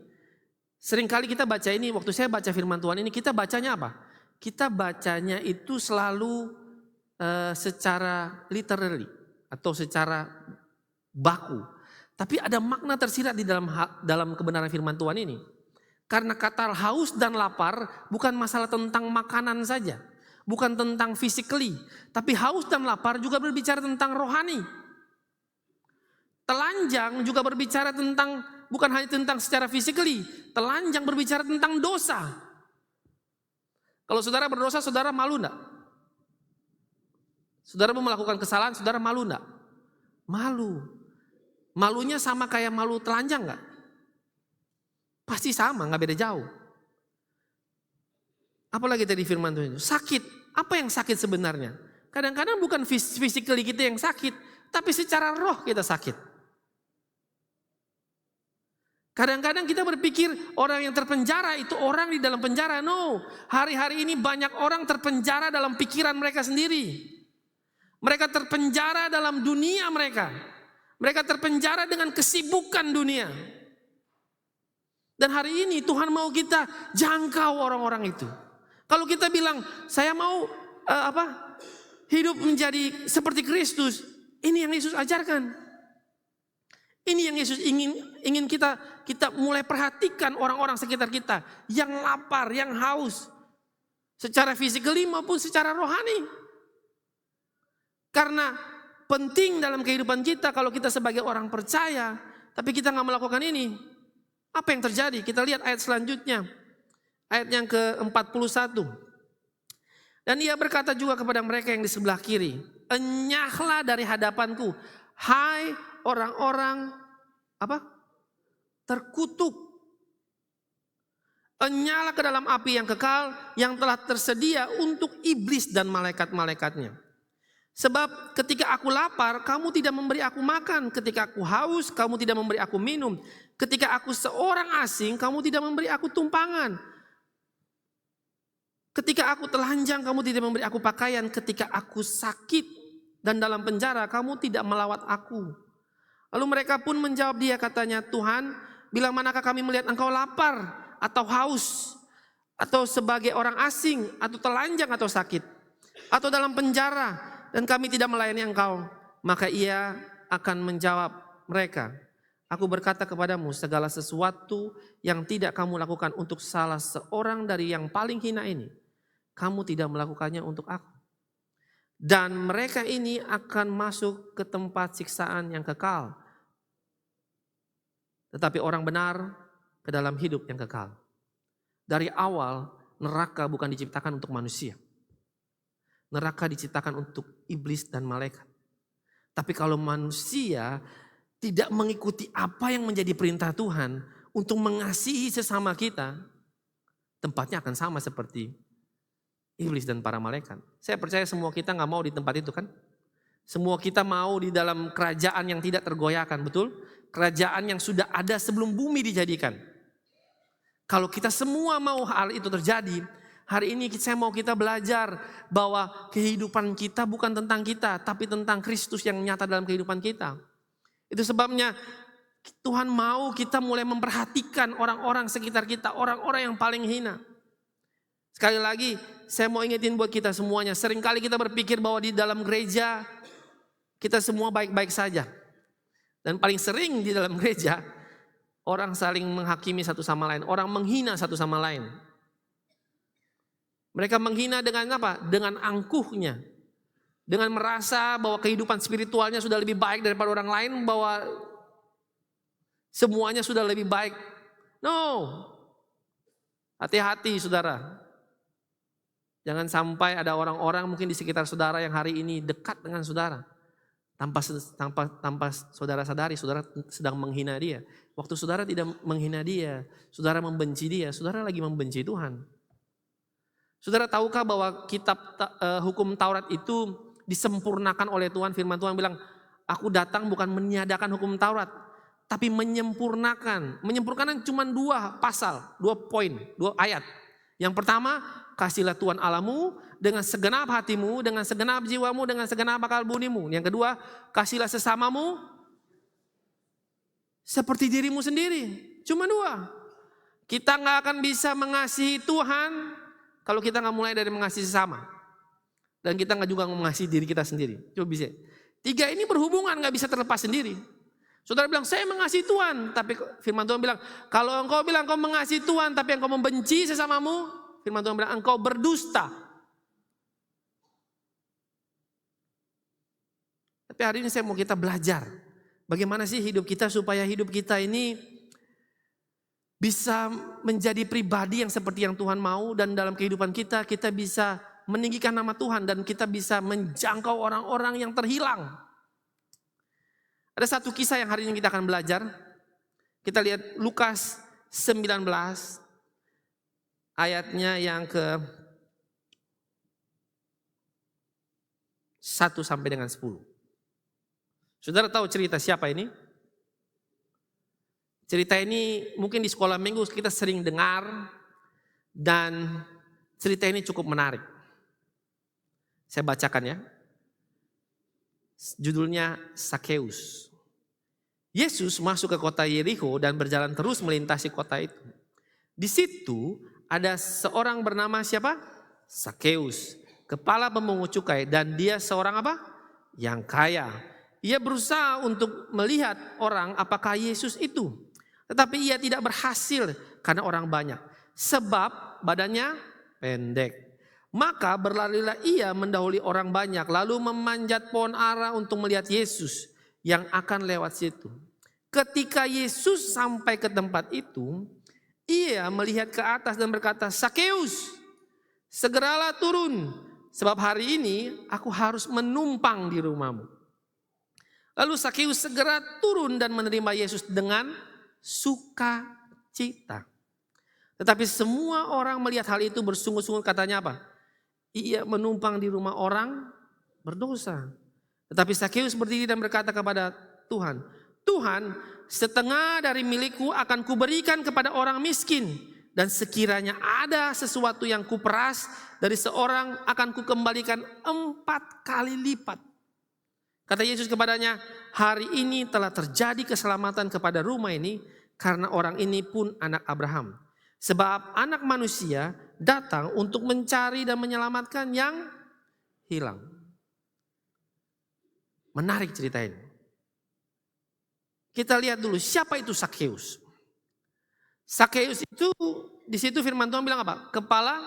seringkali kita baca ini, waktu saya baca firman Tuhan ini, kita bacanya apa? Kita bacanya itu selalu secara literally atau secara baku. Tapi ada makna tersirat di dalam kebenaran firman Tuhan ini. Karena kata haus dan lapar bukan masalah tentang makanan saja. Bukan tentang physically. Tapi haus dan lapar juga berbicara tentang rohani. Telanjang juga berbicara tentang, bukan hanya tentang secara physically. Telanjang berbicara tentang dosa. Kalau saudara berdosa, saudara malu enggak? Saudara mau melakukan kesalahan, saudara malu enggak? Malu. Malunya sama kayak malu telanjang enggak? Pasti sama, enggak beda jauh. Apalagi tadi firman Tuhan itu, sakit. Apa yang sakit sebenarnya? Kadang-kadang bukan physically kita yang sakit, tapi secara roh kita sakit. Kadang-kadang kita berpikir orang yang terpenjara itu orang di dalam penjara. No, hari-hari ini banyak orang terpenjara dalam pikiran mereka sendiri. Mereka terpenjara dalam dunia mereka. Mereka terpenjara dengan kesibukan dunia. Dan hari ini Tuhan mau kita jangkau orang-orang itu. Kalau kita bilang, saya mau hidup menjadi seperti Kristus. Ini yang Yesus ajarkan. Ini yang Yesus ingin kita mulai perhatikan orang-orang sekitar kita. Yang lapar, yang haus. Secara fisikali maupun secara rohani. Karena penting dalam kehidupan kita kalau kita sebagai orang percaya. Tapi kita gak melakukan ini. Apa yang terjadi? Kita lihat ayat selanjutnya. Ayat yang ke-41. Dan ia berkata juga kepada mereka yang di sebelah kiri. Enyahlah dari hadapanku. Hai orang-orang terkutuk. Enyahlah ke dalam api yang kekal yang telah tersedia untuk iblis dan malaikat-malaikatnya. Sebab ketika aku lapar, kamu tidak memberi aku makan. Ketika aku haus, kamu tidak memberi aku minum. Ketika aku seorang asing, kamu tidak memberi aku tumpangan. Ketika aku telanjang, kamu tidak memberi aku pakaian. Ketika aku sakit dan dalam penjara, kamu tidak melawat aku. Lalu mereka pun menjawab dia, katanya, Tuhan, bila manakah kami melihat engkau lapar atau haus, atau sebagai orang asing, atau telanjang atau sakit, atau dalam penjara, dan kami tidak melayani engkau. Maka ia akan menjawab mereka, aku berkata kepadamu, segala sesuatu yang tidak kamu lakukan untuk salah seorang dari yang paling hina ini, kamu tidak melakukannya untuk aku. Dan mereka ini akan masuk ke tempat siksaan yang kekal. Tetapi orang benar ke dalam hidup yang kekal. Dari awal neraka bukan diciptakan untuk manusia. Neraka diciptakan untuk iblis dan malaikat. Tapi kalau manusia tidak mengikuti apa yang menjadi perintah Tuhan untuk mengasihi sesama kita, tempatnya akan sama seperti iblis dan para malaikat. Saya percaya semua kita gak mau di tempat itu kan? Semua kita mau di dalam kerajaan yang tidak tergoyahkan, betul? Kerajaan yang sudah ada sebelum bumi dijadikan. Kalau kita semua mau hal itu terjadi, hari ini saya mau kita belajar bahwa kehidupan kita bukan tentang kita, tapi tentang Kristus yang nyata dalam kehidupan kita. Itu sebabnya Tuhan mau kita mulai memperhatikan orang-orang sekitar kita, orang-orang yang paling hina. Sekali lagi, saya mau ingetin buat kita semuanya, seringkali kita berpikir bahwa di dalam gereja kita semua baik-baik saja. Dan paling sering di dalam gereja, orang saling menghakimi satu sama lain, orang menghina satu sama lain. Mereka menghina dengan apa? Dengan angkuhnya. Dengan merasa bahwa kehidupan spiritualnya sudah lebih baik daripada orang lain, bahwa semuanya sudah lebih baik. No. Hati-hati saudara. Jangan sampai ada orang-orang mungkin di sekitar saudara yang hari ini dekat dengan saudara. Tanpa saudara sadari, saudara sedang menghina dia. Waktu saudara tidak menghina dia, saudara membenci dia, saudara lagi membenci Tuhan. Saudara tahukah bahwa kitab hukum Taurat itu disempurnakan oleh Tuhan? Firman Tuhan bilang, aku datang bukan meniadakan hukum Taurat, tapi menyempurnakan. Menyempurnakan cuma 2 pasal, 2 poin, 2 ayat. Yang pertama, kasihlah Tuhan Allahmu dengan segenap hatimu, dengan segenap jiwamu, dengan segenap akal budimu. Yang kedua, kasihlah sesamamu seperti dirimu sendiri. Cuma 2. Kita nggak akan bisa mengasihi Tuhan kalau kita nggak mulai dari mengasihi sesama. Dan kita nggak juga mengasihi diri kita sendiri. Coba bisa. 3 ini berhubungan, nggak bisa terlepas sendiri. Saudara bilang, saya mengasihi Tuhan. Tapi firman Tuhan bilang, kalau engkau bilang engkau mengasihi Tuhan, tapi engkau membenci sesamamu, firman Tuhan bilang, engkau berdusta. Tapi hari ini saya mau kita belajar. Bagaimana sih hidup kita supaya hidup kita ini bisa menjadi pribadi yang seperti yang Tuhan mau. Dan dalam kehidupan kita, kita bisa meninggikan nama Tuhan. Dan kita bisa menjangkau orang-orang yang terhilang. Ada satu kisah yang hari ini kita akan belajar. Kita lihat Lukas 19 ayatnya yang ke 1 sampai dengan 10. Saudara tahu cerita siapa ini? Cerita ini mungkin di sekolah minggu kita sering dengar dan cerita ini cukup menarik. Saya bacakan ya. Judulnya Sakeus. Yesus masuk ke kota Yerikho dan berjalan terus melintasi kota itu. Di situ ada seorang bernama siapa? Sakeus, kepala pemungut cukai, dan dia seorang apa? Yang kaya. Ia berusaha untuk melihat orang apakah Yesus itu. Tetapi ia tidak berhasil karena orang banyak. Sebab badannya pendek. Maka berlarilah ia mendahului orang banyak, lalu memanjat pohon ara untuk melihat Yesus yang akan lewat situ. Ketika Yesus sampai ke tempat itu, ia melihat ke atas dan berkata, Sakeus, segeralah turun, sebab hari ini aku harus menumpang di rumahmu. Lalu Sakeus segera turun dan menerima Yesus dengan sukacita. Tetapi semua orang melihat hal itu bersungut-sungut, katanya apa? Ia menumpang di rumah orang berdosa. Tetapi Sakeus berdiri dan berkata kepada Tuhan, Tuhan, setengah dari milikku akan kuberikan kepada orang miskin. Dan sekiranya ada sesuatu yang kuperas dari seorang, akan kukembalikan 4 kali lipat. Kata Yesus kepadanya, hari ini telah terjadi keselamatan kepada rumah ini, karena orang ini pun anak Abraham. Sebab anak manusia datang untuk mencari dan menyelamatkan yang hilang. Menarik cerita ini. Kita lihat dulu siapa itu Sakeus. Sakeus itu di situ firman Tuhan bilang apa? Kepala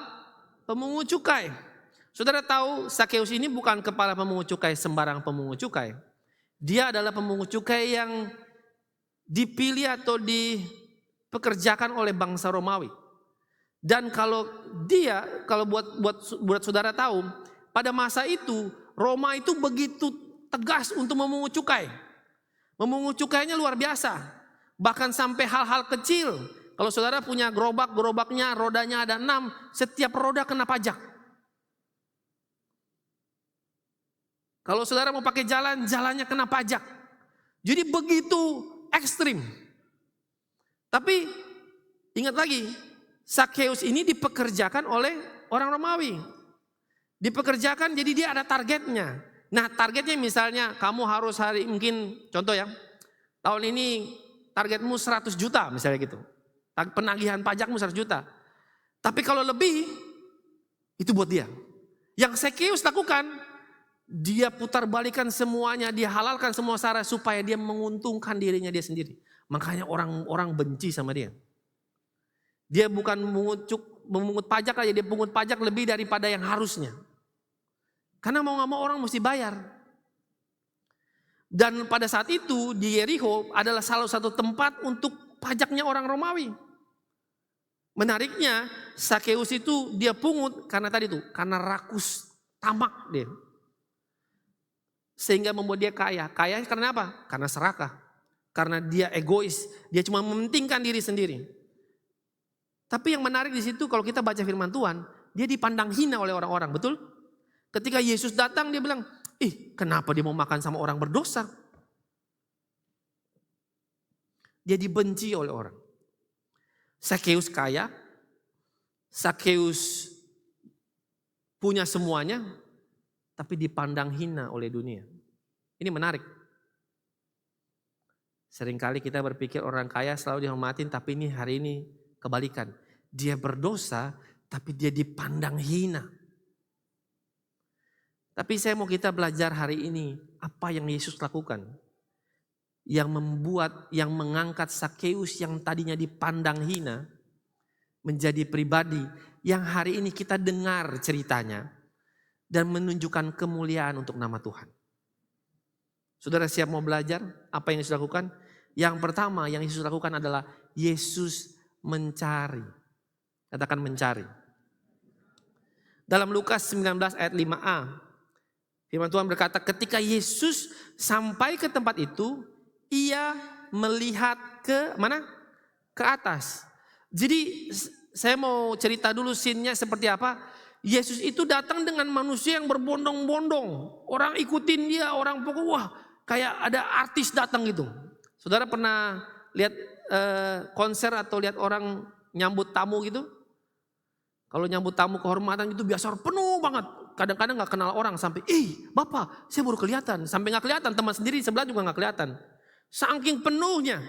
pemungut cukai. Saudara tahu Sakeus ini bukan kepala pemungut cukai sembarang pemungut cukai. Dia adalah pemungut cukai yang dipilih atau dipekerjakan oleh bangsa Romawi. Dan kalau buat saudara tahu, pada masa itu Roma itu begitu tegas untuk memungut cukai. Memungut cukainya luar biasa. Bahkan sampai hal-hal kecil. Kalau saudara punya gerobaknya rodanya ada 6, setiap roda kena pajak. Kalau saudara mau pakai jalannya kena pajak. Jadi begitu ekstrim. Tapi ingat lagi, Sakeus ini dipekerjakan oleh orang Romawi. Dipekerjakan jadi dia ada targetnya. Nah targetnya misalnya kamu harus mungkin contoh ya, tahun ini targetmu 100 juta misalnya gitu. Penagihan pajakmu 100 juta. Tapi kalau lebih, itu buat dia. Yang Sakeus lakukan, dia putar balikan semuanya, dia halalkan semua cara supaya dia menguntungkan dirinya dia sendiri. Makanya orang benci sama dia. Dia bukan memungut pajak aja, dia pungut pajak lebih daripada yang harusnya. Karena mau gak mau orang mesti bayar. Dan pada saat itu di Yerikho adalah salah satu tempat untuk pajaknya orang Romawi. Menariknya Sakeus itu dia pungut karena tadi tuh, karena rakus, tamak dia. Sehingga membuat dia kaya. Kaya karena apa? Karena serakah. Karena dia egois, dia cuma mementingkan diri sendiri. Tapi yang menarik di situ kalau kita baca firman Tuhan, dia dipandang hina oleh orang-orang, betul? Ketika Yesus datang dia bilang, kenapa dia mau makan sama orang berdosa? dia dibenci oleh orang. Sakeus kaya, Sakeus punya semuanya, tapi dipandang hina oleh dunia. Ini menarik. Seringkali kita berpikir orang kaya selalu dihormatin, tapi ini hari ini kebalikan. Dia berdosa, tapi dia dipandang hina. Tapi saya mau kita belajar hari ini, apa yang Yesus lakukan. Yang mengangkat Sakeus yang tadinya dipandang hina, menjadi pribadi yang hari ini kita dengar ceritanya dan menunjukkan kemuliaan untuk nama Tuhan. Saudara siap mau belajar apa yang Yesus lakukan? Yang pertama yang Yesus lakukan adalah Yesus mencari. Katakan mencari. Dalam Lukas 19 ayat 5a, firman Tuhan berkata, ketika Yesus sampai ke tempat itu, ia melihat ke mana? Ke atas. Jadi saya mau cerita dulu scene-nya seperti apa. Yesus itu datang dengan manusia yang berbondong-bondong. Orang ikutin dia, orang pokok wah kayak ada artis datang gitu. Saudara pernah lihat konser atau lihat orang nyambut tamu gitu? Kalau nyambut tamu kehormatan gitu biasa penuh banget. Kadang-kadang gak kenal orang sampai, bapak saya baru kelihatan. Sampai gak kelihatan, teman sendiri sebelah juga gak kelihatan. Saking penuhnya.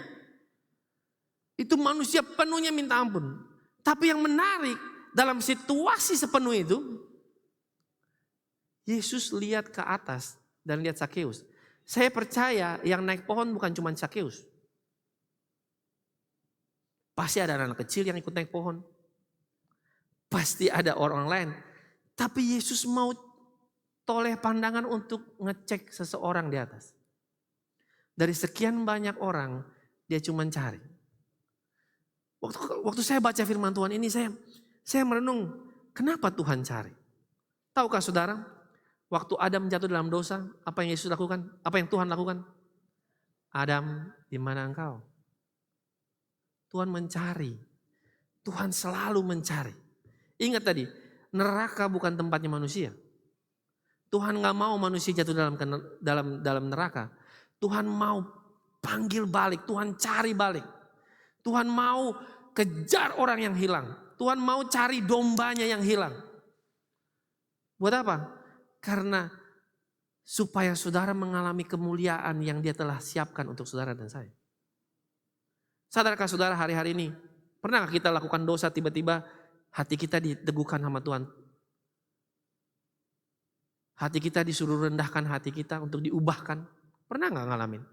Itu manusia penuhnya minta ampun. Tapi yang menarik dalam situasi sepenuh itu, Yesus lihat ke atas dan lihat Sakeus. Saya percaya yang naik pohon bukan cuma Sakeus. Pasti ada anak kecil yang ikut naik pohon. Pasti ada orang lain. Tapi Yesus mau toleh pandangan untuk ngecek seseorang di atas. Dari sekian banyak orang, dia cuma cari. Waktu saya baca firman Tuhan ini, saya merenung, kenapa Tuhan cari? Tahukah saudara, waktu Adam jatuh dalam dosa, apa yang Yesus lakukan? Apa yang Tuhan lakukan? Adam, di mana engkau? Tuhan mencari. Tuhan selalu mencari. Ingat tadi, neraka bukan tempatnya manusia. Tuhan gak mau manusia jatuh dalam neraka. Tuhan mau panggil balik, Tuhan cari balik. Tuhan mau kejar orang yang hilang. Tuhan mau cari dombanya yang hilang. Buat apa? Karena supaya saudara mengalami kemuliaan yang dia telah siapkan untuk saudara dan saya. Sadarkah saudara hari-hari ini, pernahkah kita lakukan dosa tiba-tiba hati kita diteguhkan sama Tuhan? Hati kita disuruh rendahkan hati kita untuk diubahkan. Pernah gak ngalamin?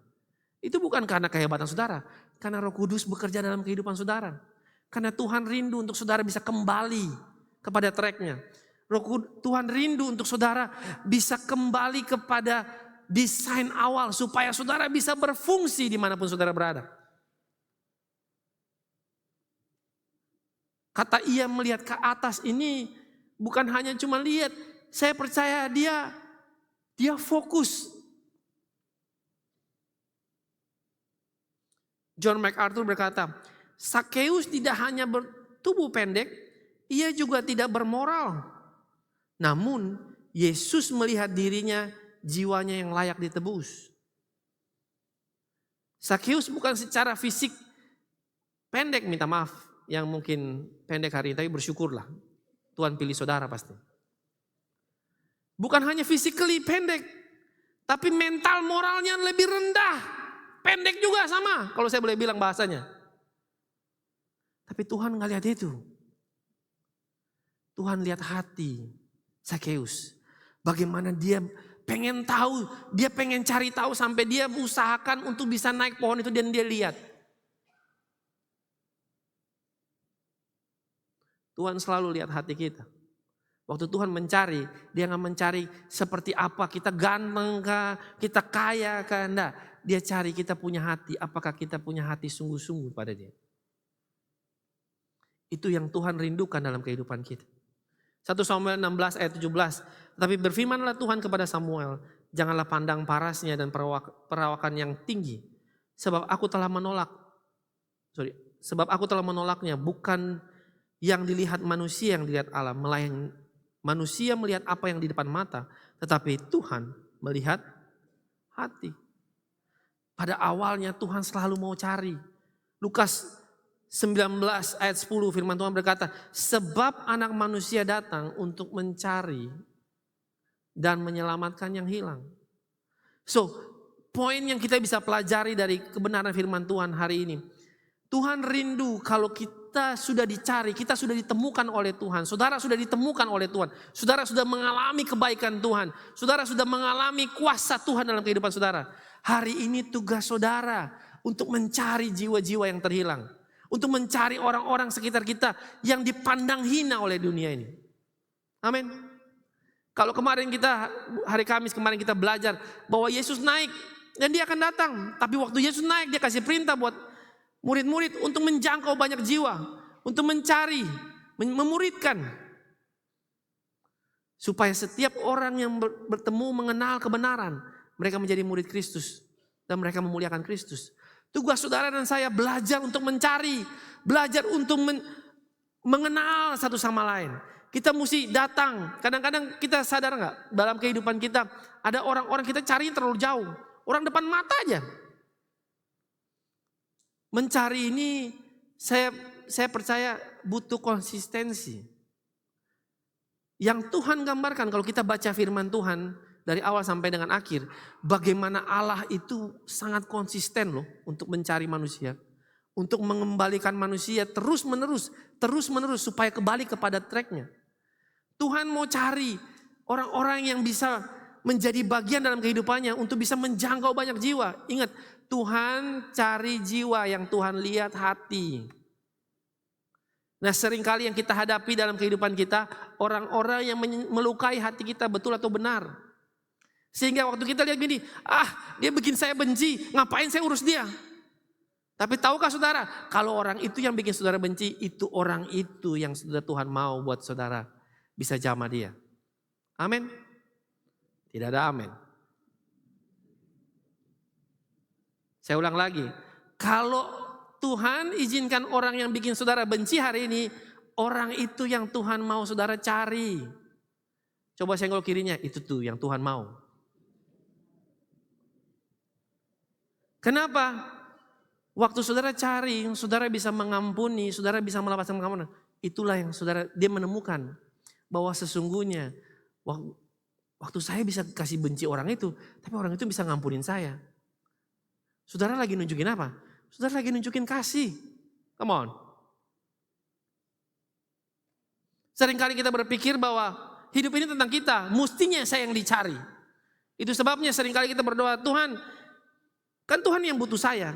Itu bukan karena kehebatan saudara. Karena Roh Kudus bekerja dalam kehidupan saudara. Karena Tuhan rindu untuk saudara bisa kembali kepada tracknya. Tuhan rindu untuk saudara bisa kembali kepada desain awal. Supaya saudara bisa berfungsi dimanapun saudara berada. Kata ia melihat ke atas ini bukan hanya cuma lihat. Saya percaya dia fokus. John MacArthur berkata, Sakeus tidak hanya bertubuh pendek, ia juga tidak bermoral. Namun Yesus melihat dirinya, jiwanya yang layak ditebus. Sakeus bukan secara fisik pendek, minta maaf. Yang mungkin pendek hari ini, tapi bersyukurlah. Tuhan pilih saudara pasti. Bukan hanya physically pendek, tapi mental moralnya lebih rendah. Pendek juga sama, kalau saya boleh bilang bahasanya. Tapi Tuhan gak lihat itu. Tuhan lihat hati Sakeus. Bagaimana dia pengen tahu, dia pengen cari tahu sampai dia usahakan untuk bisa naik pohon itu dan dia lihat. Tuhan selalu lihat hati kita. Waktu Tuhan mencari, dia gak mencari seperti apa, kita ganteng kah, kita kaya kah, enggak. Dia cari kita punya hati, apakah kita punya hati sungguh-sungguh pada dia. Itu yang Tuhan rindukan dalam kehidupan kita. 1 Samuel 16 ayat 17. Tapi berfirmanlah Tuhan kepada Samuel, janganlah pandang parasnya dan perawakan yang tinggi. Sebab aku telah menolaknya, bukan yang dilihat manusia yang dilihat Allah. Melainkan manusia melihat apa yang di depan mata, tetapi Tuhan melihat hati. Pada awalnya Tuhan selalu mau cari Lukas 19 ayat 10 firman Tuhan berkata, sebab anak manusia datang untuk mencari dan menyelamatkan yang hilang. So, poin yang kita bisa pelajari dari kebenaran firman Tuhan hari ini. Tuhan rindu kalau kita sudah dicari, kita sudah ditemukan oleh Tuhan. Saudara sudah ditemukan oleh Tuhan. Saudara sudah mengalami kebaikan Tuhan. Saudara sudah mengalami kuasa Tuhan dalam kehidupan saudara. Hari ini tugas saudara untuk mencari jiwa-jiwa yang terhilang. Untuk mencari orang-orang sekitar kita yang dipandang hina oleh dunia ini. Amin. Kalau kemarin kita, hari Kamis kemarin kita belajar bahwa Yesus naik dan dia akan datang. Tapi waktu Yesus naik dia kasih perintah buat murid-murid untuk menjangkau banyak jiwa. Untuk mencari, memuridkan. Supaya setiap orang yang bertemu mengenal kebenaran. Mereka menjadi murid Kristus. Dan mereka memuliakan Kristus. Tugas saudara dan saya belajar untuk mencari. Belajar untuk mengenal satu sama lain. Kita mesti datang. Kadang-kadang kita sadar nggak dalam kehidupan kita. Ada orang-orang kita cari terlalu jauh. Orang depan mata aja. Mencari ini saya percaya butuh konsistensi. Yang Tuhan gambarkan kalau kita baca firman Tuhan dari awal sampai dengan akhir, bagaimana Allah itu sangat konsisten loh untuk mencari manusia, untuk mengembalikan manusia terus menerus supaya kembali kepada tracknya. Tuhan mau cari orang-orang yang bisa menjadi bagian dalam kehidupannya untuk bisa menjangkau banyak jiwa. Ingat, Tuhan cari jiwa, yang Tuhan lihat hati. Nah, seringkali yang kita hadapi dalam kehidupan kita, orang-orang yang melukai hati kita betul atau benar. Sehingga waktu kita lihat gini, dia bikin saya benci, ngapain saya urus dia? Tapi tahukah saudara, kalau orang itu yang bikin saudara benci, itu orang itu yang sudah Tuhan mau buat saudara bisa jamah dia. Amin? Tidak ada amin. Saya ulang lagi, kalau Tuhan izinkan orang yang bikin saudara benci hari ini, orang itu yang Tuhan mau saudara cari. Coba senggol kirinya, itu tuh yang Tuhan mau. Kenapa? Waktu saudara cari, saudara bisa mengampuni, saudara bisa melepaskan pengampunan. Itulah yang saudara, dia menemukan bahwa sesungguhnya waktu saya bisa kasih benci orang itu, tapi orang itu bisa ngampunin saya. Saudara lagi nunjukin apa? Saudara lagi nunjukin kasih. Come on. Seringkali kita berpikir bahwa hidup ini tentang kita, mestinya saya yang dicari. Itu sebabnya seringkali kita berdoa, Tuhan, kan Tuhan yang butuh saya.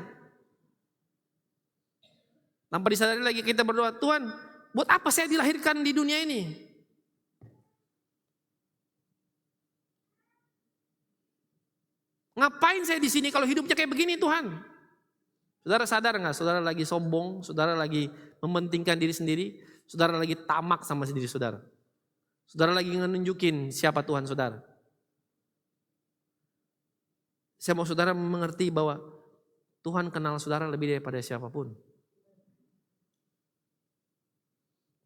Tanpa disadari lagi kita berdoa, Tuhan, buat apa saya dilahirkan di dunia ini? Ngapain saya di sini kalau hidupnya kayak begini Tuhan? Saudara sadar nggak? Saudara lagi sombong, saudara lagi mementingkan diri sendiri, saudara lagi tamak sama diri saudara. Saudara lagi nunjukin siapa Tuhan saudara. Saya mau saudara mengerti bahwa Tuhan kenal saudara lebih daripada siapapun.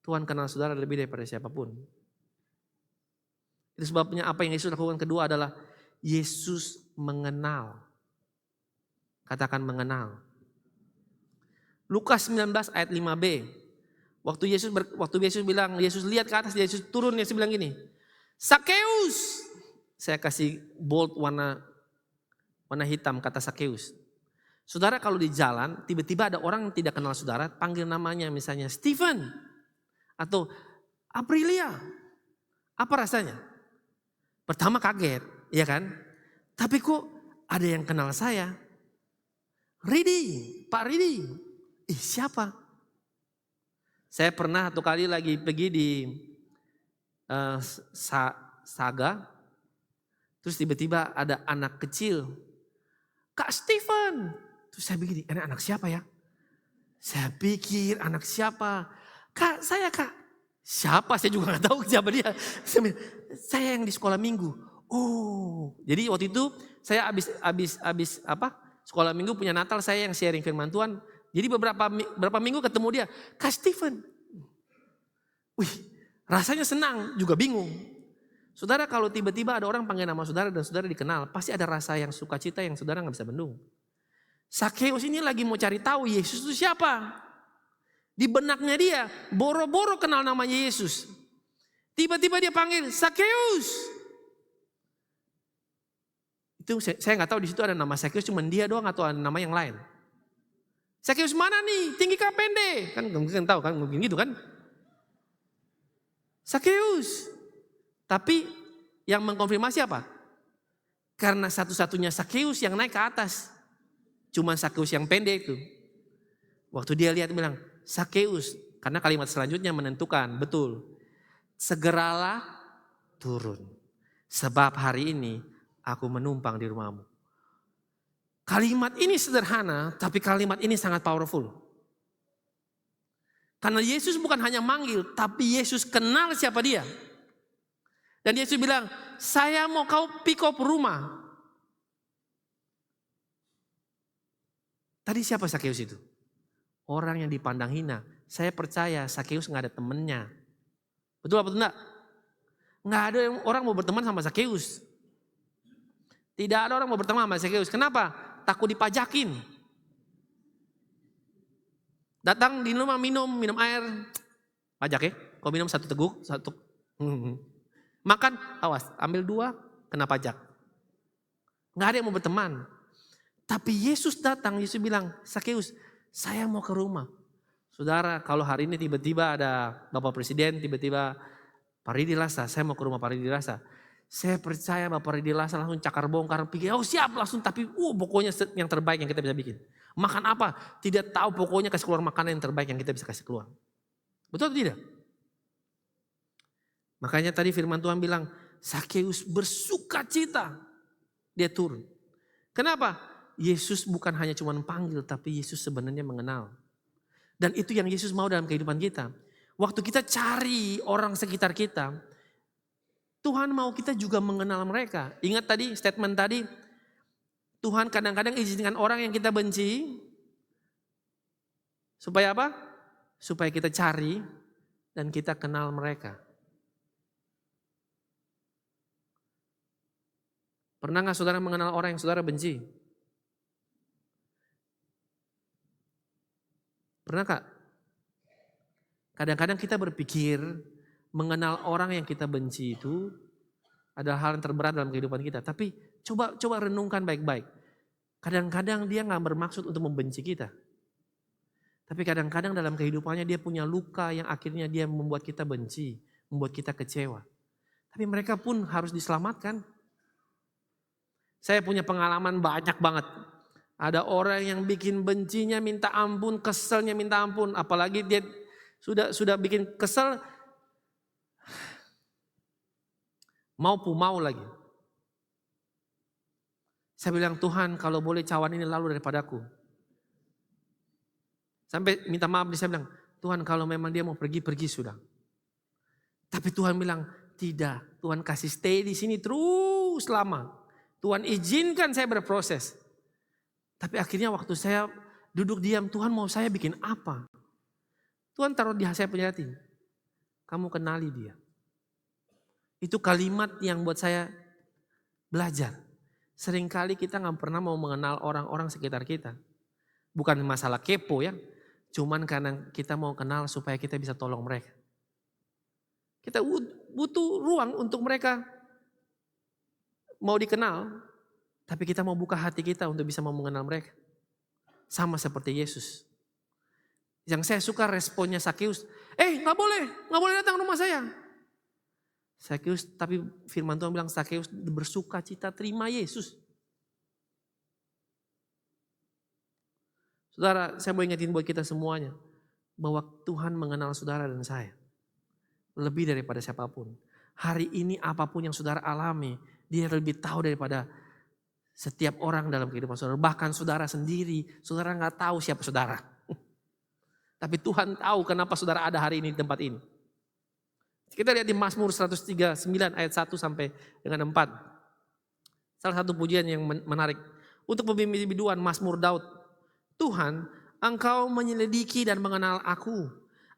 Tuhan kenal saudara lebih daripada siapapun. Itu sebabnya apa yang Yesus lakukan kedua adalah Yesus mengenal. Katakan mengenal. Lukas 19 ayat 5b. Waktu Yesus bilang, Yesus lihat ke atas, Yesus turun, Yesus bilang gini, Sakeus. Saya kasih bold warna hitam kata Sakeus. Saudara kalau di jalan, tiba-tiba ada orang yang tidak kenal saudara, panggil namanya misalnya Stephen atau Aprilia. Apa rasanya? Pertama kaget, ya kan? Tapi kok ada yang kenal saya? Ridi, Pak Ridi. Siapa? Saya pernah satu kali lagi pergi di Saga. Terus tiba-tiba ada anak kecil. Kak Stephen. Terus saya begini, ini anak siapa ya? Saya pikir anak siapa? Kak, saya kak. Siapa? Saya juga gak tahu siapa dia. Saya yang di sekolah minggu. Oh, jadi waktu itu saya habis sekolah minggu punya Natal, saya yang sharing firman Tuhan. Jadi beberapa minggu ketemu dia, Kak Stephen. Wih, rasanya senang, juga bingung. Saudara kalau tiba-tiba ada orang panggil nama saudara dan saudara dikenal, pasti ada rasa yang sukacita yang saudara gak bisa bendung. Sakeus ini lagi mau cari tahu Yesus itu siapa. Di benaknya dia, boro-boro kenal namanya Yesus. Tiba-tiba dia panggil, Sakeus. Itu saya nggak tahu di situ ada nama Sakeus cuma dia doang atau ada nama yang lain. Sakeus mana nih? Tinggi kah pendek? Kan mungkin tahu kan, mungkin gitu kan. Sakeus. Tapi yang mengkonfirmasi apa? Karena satu-satunya Sakeus yang naik ke atas. Cuma Sakeus yang pendek itu. Waktu dia lihat bilang, Sakeus. Karena kalimat selanjutnya menentukan, betul. Segeralah turun. Sebab hari ini aku menumpang di rumahmu. Kalimat ini sederhana, tapi kalimat ini sangat powerful. Karena Yesus bukan hanya manggil, tapi Yesus kenal siapa dia. Dan Yesus bilang, saya mau kau pick up rumah. Tadi siapa Sakeus itu? Orang yang dipandang hina. Saya percaya Sakeus gak ada temennya. Betul apa enggak? Gak ada orang mau berteman sama Sakeus. Tidak ada orang mau berteman sama Sakeus. Kenapa? Takut dipajakin. Datang di rumah minum air. Pajak ya. Kau minum satu teguk, satu. Makan, awas, ambil 2, kena pajak. Gak ada yang mau berteman. Tapi Yesus datang, Yesus bilang, Sakeus, saya mau ke rumah. Saudara, kalau hari ini tiba-tiba ada Bapak Presiden, tiba-tiba Pak Ridi Lasa, saya mau ke rumah Pak Ridi Lasa. Saya percaya Bapak Ridi Lasa langsung cakar bongkar, pikir, oh siap langsung, tapi pokoknya yang terbaik yang kita bisa bikin. Makan apa? Tidak tahu, pokoknya kasih keluar makanan yang terbaik yang kita bisa kasih keluar. Betul atau tidak? Makanya tadi firman Tuhan bilang, Sakeus bersuka cita. Dia turun. Kenapa? Yesus bukan hanya cuma panggil, tapi Yesus sebenarnya mengenal. Dan itu yang Yesus mau dalam kehidupan kita. Waktu kita cari orang sekitar kita, Tuhan mau kita juga mengenal mereka. Ingat tadi statement tadi, Tuhan kadang-kadang izinkan orang yang kita benci. Supaya apa? Supaya kita cari dan kita kenal mereka. Pernah gak saudara mengenal orang yang saudara benci? Pernah kak? Kadang-kadang kita berpikir mengenal orang yang kita benci itu adalah hal yang terberat dalam kehidupan kita. Tapi coba renungkan baik-baik. Kadang-kadang dia gak bermaksud untuk membenci kita. Tapi kadang-kadang dalam kehidupannya dia punya luka yang akhirnya dia membuat kita benci. Membuat kita kecewa. Tapi mereka pun harus diselamatkan. Saya punya pengalaman banyak banget. Ada orang yang bikin bencinya minta ampun, keselnya minta ampun. Apalagi dia sudah bikin kesel, mau lagi. Saya bilang, Tuhan kalau boleh cawan ini lalu daripadaku. Sampai minta maaf, saya bilang, Tuhan kalau memang dia mau pergi sudah. Tapi Tuhan bilang, tidak. Tuhan kasih stay di sini terus lama. Tuhan izinkan saya berproses. Tapi akhirnya waktu saya duduk diam, Tuhan mau saya bikin apa? Tuhan taruh di saya punya hati. Kamu kenali dia. Itu kalimat yang buat saya belajar. Seringkali kita gak pernah mau mengenal orang-orang sekitar kita. Bukan masalah kepo ya. Cuman karena kita mau kenal supaya kita bisa tolong mereka. Kita butuh ruang untuk mereka mau dikenal. Tapi kita mau buka hati kita untuk bisa mau mengenal mereka. Sama seperti Yesus. Yang saya suka responnya Sakeus. Gak boleh datang rumah saya. Sakeus, tapi firman Tuhan bilang Sakeus bersuka cita terima Yesus. Saudara, saya mau ingetin buat kita semuanya. Bahwa Tuhan mengenal saudara dan saya. Lebih daripada siapapun. Hari ini apapun yang saudara alami, dia lebih tahu daripada setiap orang dalam kehidupan saudara. Bahkan saudara sendiri, saudara gak tahu siapa saudara. Tapi Tuhan tahu kenapa saudara ada hari ini di tempat ini. Kita lihat di Mazmur 139 ayat 1 sampai dengan 4. Salah satu pujian yang menarik. Untuk pembimbing-biduan Mazmur Daud. Tuhan, Engkau menyelidiki dan mengenal aku.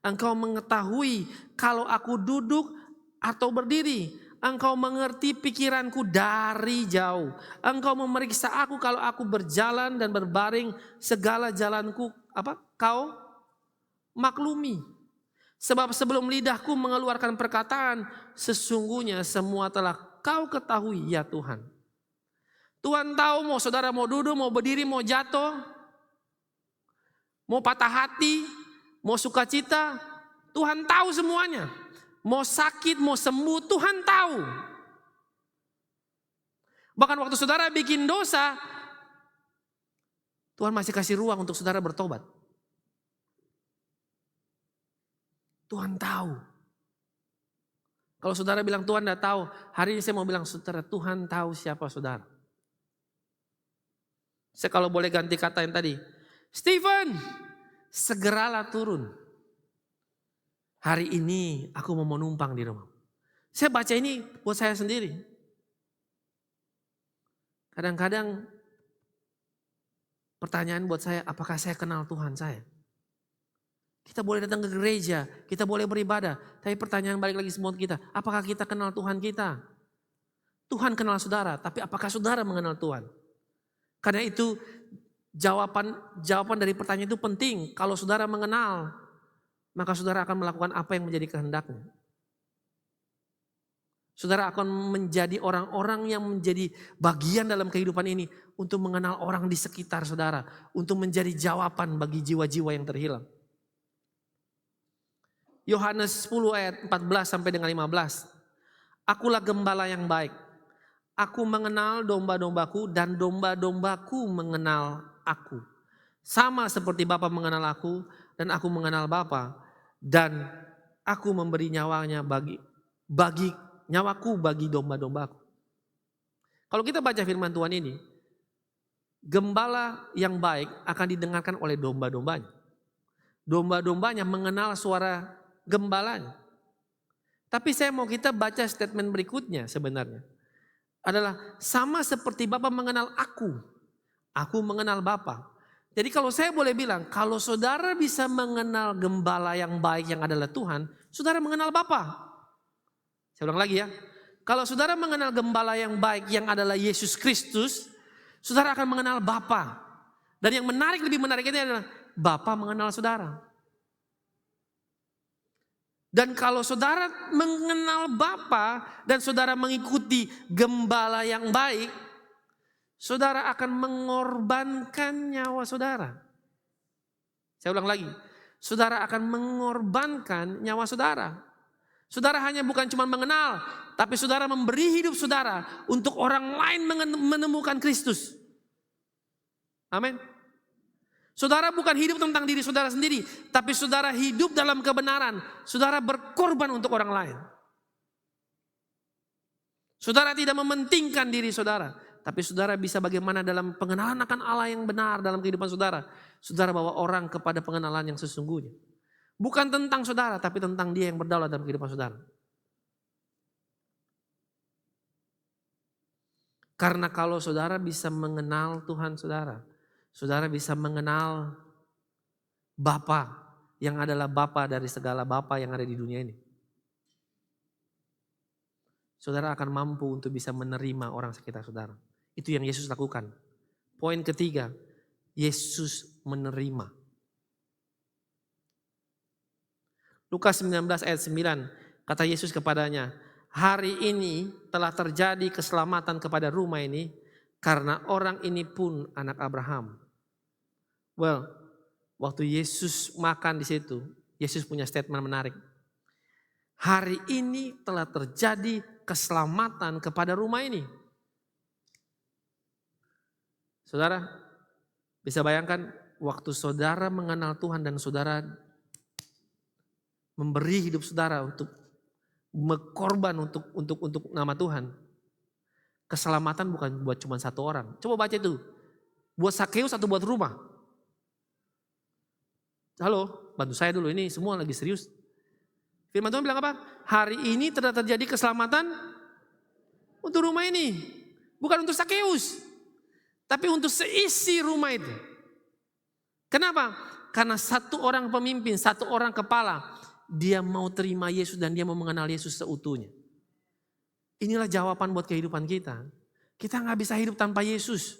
Engkau mengetahui kalau aku duduk atau berdiri. Engkau mengerti pikiranku dari jauh. Engkau memeriksa aku kalau aku berjalan dan berbaring, segala jalanku kau maklumi. Sebab sebelum lidahku mengeluarkan perkataan, sesungguhnya semua telah kau ketahui ya Tuhan. Tuhan tahu mau saudara mau duduk, mau berdiri, mau jatuh, mau patah hati, mau sukacita, Tuhan tahu semuanya. Mau sakit, mau sembuh, Tuhan tahu. Bahkan waktu saudara bikin dosa, Tuhan masih kasih ruang untuk saudara bertobat. Tuhan tahu. Kalau saudara bilang Tuhan tidak tahu, hari ini saya mau bilang saudara, Tuhan tahu siapa saudara. Saya kalau boleh ganti kata yang tadi, Stephen, segeralah turun. Hari ini aku mau menumpang di rumah. Saya baca ini buat saya sendiri. Kadang-kadang pertanyaan buat saya, apakah saya kenal Tuhan saya? Kita boleh datang ke gereja, kita boleh beribadah. Tapi pertanyaan balik lagi semua kita, apakah kita kenal Tuhan kita? Tuhan kenal saudara, tapi apakah saudara mengenal Tuhan? Karena itu jawaban dari pertanyaan itu penting. Kalau saudara mengenal, maka saudara akan melakukan apa yang menjadi kehendaknya. Saudara akan menjadi orang-orang yang menjadi bagian dalam kehidupan ini untuk mengenal orang di sekitar saudara, untuk menjadi jawaban bagi jiwa-jiwa yang terhilang. Yohanes 10 ayat 14 sampai dengan 15. Akulah gembala yang baik. Aku mengenal domba-dombaku dan domba-dombaku mengenal aku. Sama seperti Bapa mengenal aku dan aku mengenal Bapa. Dan aku memberi nyawanya bagi nyawaku bagi domba-dombaku. Kalau kita baca firman Tuhan ini, gembala yang baik akan didengarkan oleh domba-dombanya. Domba-dombanya mengenal suara gembalanya. Tapi saya mau kita baca statement berikutnya sebenarnya. Adalah sama seperti Bapa mengenal aku mengenal Bapa. Jadi kalau saya boleh bilang, kalau saudara bisa mengenal gembala yang baik yang adalah Tuhan, saudara mengenal Bapa. Saya ulang lagi ya. Kalau saudara mengenal gembala yang baik yang adalah Yesus Kristus, saudara akan mengenal Bapa. Dan yang lebih menarik ini adalah Bapa mengenal saudara. Dan kalau saudara mengenal Bapa dan saudara mengikuti gembala yang baik, saudara akan mengorbankan nyawa saudara. Saya ulang lagi. Saudara akan mengorbankan nyawa saudara. Saudara hanya bukan cuma mengenal, tapi saudara memberi hidup saudara untuk orang lain menemukan Kristus. Amin. Saudara bukan hidup tentang diri saudara sendiri, tapi saudara hidup dalam kebenaran. Saudara berkorban untuk orang lain. Saudara tidak mementingkan diri saudara. Tapi saudara bisa bagaimana dalam pengenalan akan Allah yang benar dalam kehidupan saudara. Saudara bawa orang kepada pengenalan yang sesungguhnya. Bukan tentang saudara, tapi tentang Dia yang berdaulat dalam kehidupan saudara. Karena kalau saudara bisa mengenal Tuhan saudara, saudara bisa mengenal Bapa yang adalah Bapa dari segala Bapa yang ada di dunia ini. Saudara akan mampu untuk bisa menerima orang sekitar saudara. Itu yang Yesus lakukan. Poin ketiga, Yesus menerima. Lukas 19 ayat 9, kata Yesus kepadanya, hari ini telah terjadi keselamatan kepada rumah ini, karena orang ini pun anak Abraham. Well, waktu Yesus makan di situ, Yesus punya statement menarik. Hari ini telah terjadi keselamatan kepada rumah ini. Saudara, bisa bayangkan waktu saudara mengenal Tuhan dan saudara memberi hidup saudara untuk berkorban untuk nama Tuhan. Keselamatan bukan buat cuma satu orang. Coba baca itu. Buat Sakeus atau buat rumah? Halo, bantu saya dulu, ini semua lagi serius. Firman Tuhan bilang apa? Hari ini telah terjadi keselamatan untuk rumah ini. Bukan untuk Sakeus. Tapi untuk seisi rumah itu. Kenapa? Karena satu orang pemimpin, satu orang kepala, dia mau terima Yesus dan dia mau mengenal Yesus seutuhnya. inilah jawaban buat kehidupan kita. Kita nggak bisa hidup tanpa Yesus.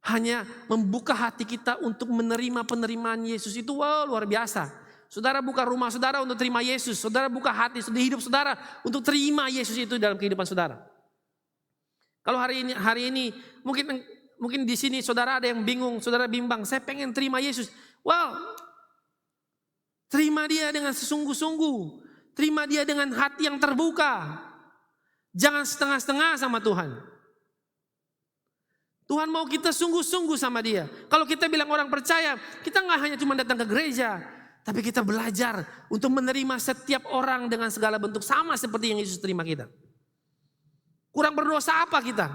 Hanya membuka hati kita untuk menerima penerimaan Yesus itu luar biasa. Saudara buka rumah saudara untuk terima Yesus. Saudara buka hati di hidup saudara untuk terima Yesus itu dalam kehidupan saudara. Kalau hari ini mungkin di sini saudara ada yang bingung, saudara bimbang, saya pengen terima Yesus. Terima dia dengan sesungguh-sungguh. Terima dia dengan hati yang terbuka. Jangan setengah-setengah sama Tuhan. Tuhan mau kita sungguh-sungguh sama dia. Kalau kita bilang orang percaya, kita nggak hanya cuma datang ke gereja, tapi kita belajar untuk menerima setiap orang dengan segala bentuk sama seperti yang Yesus terima kita. Kurang berdosa apa kita?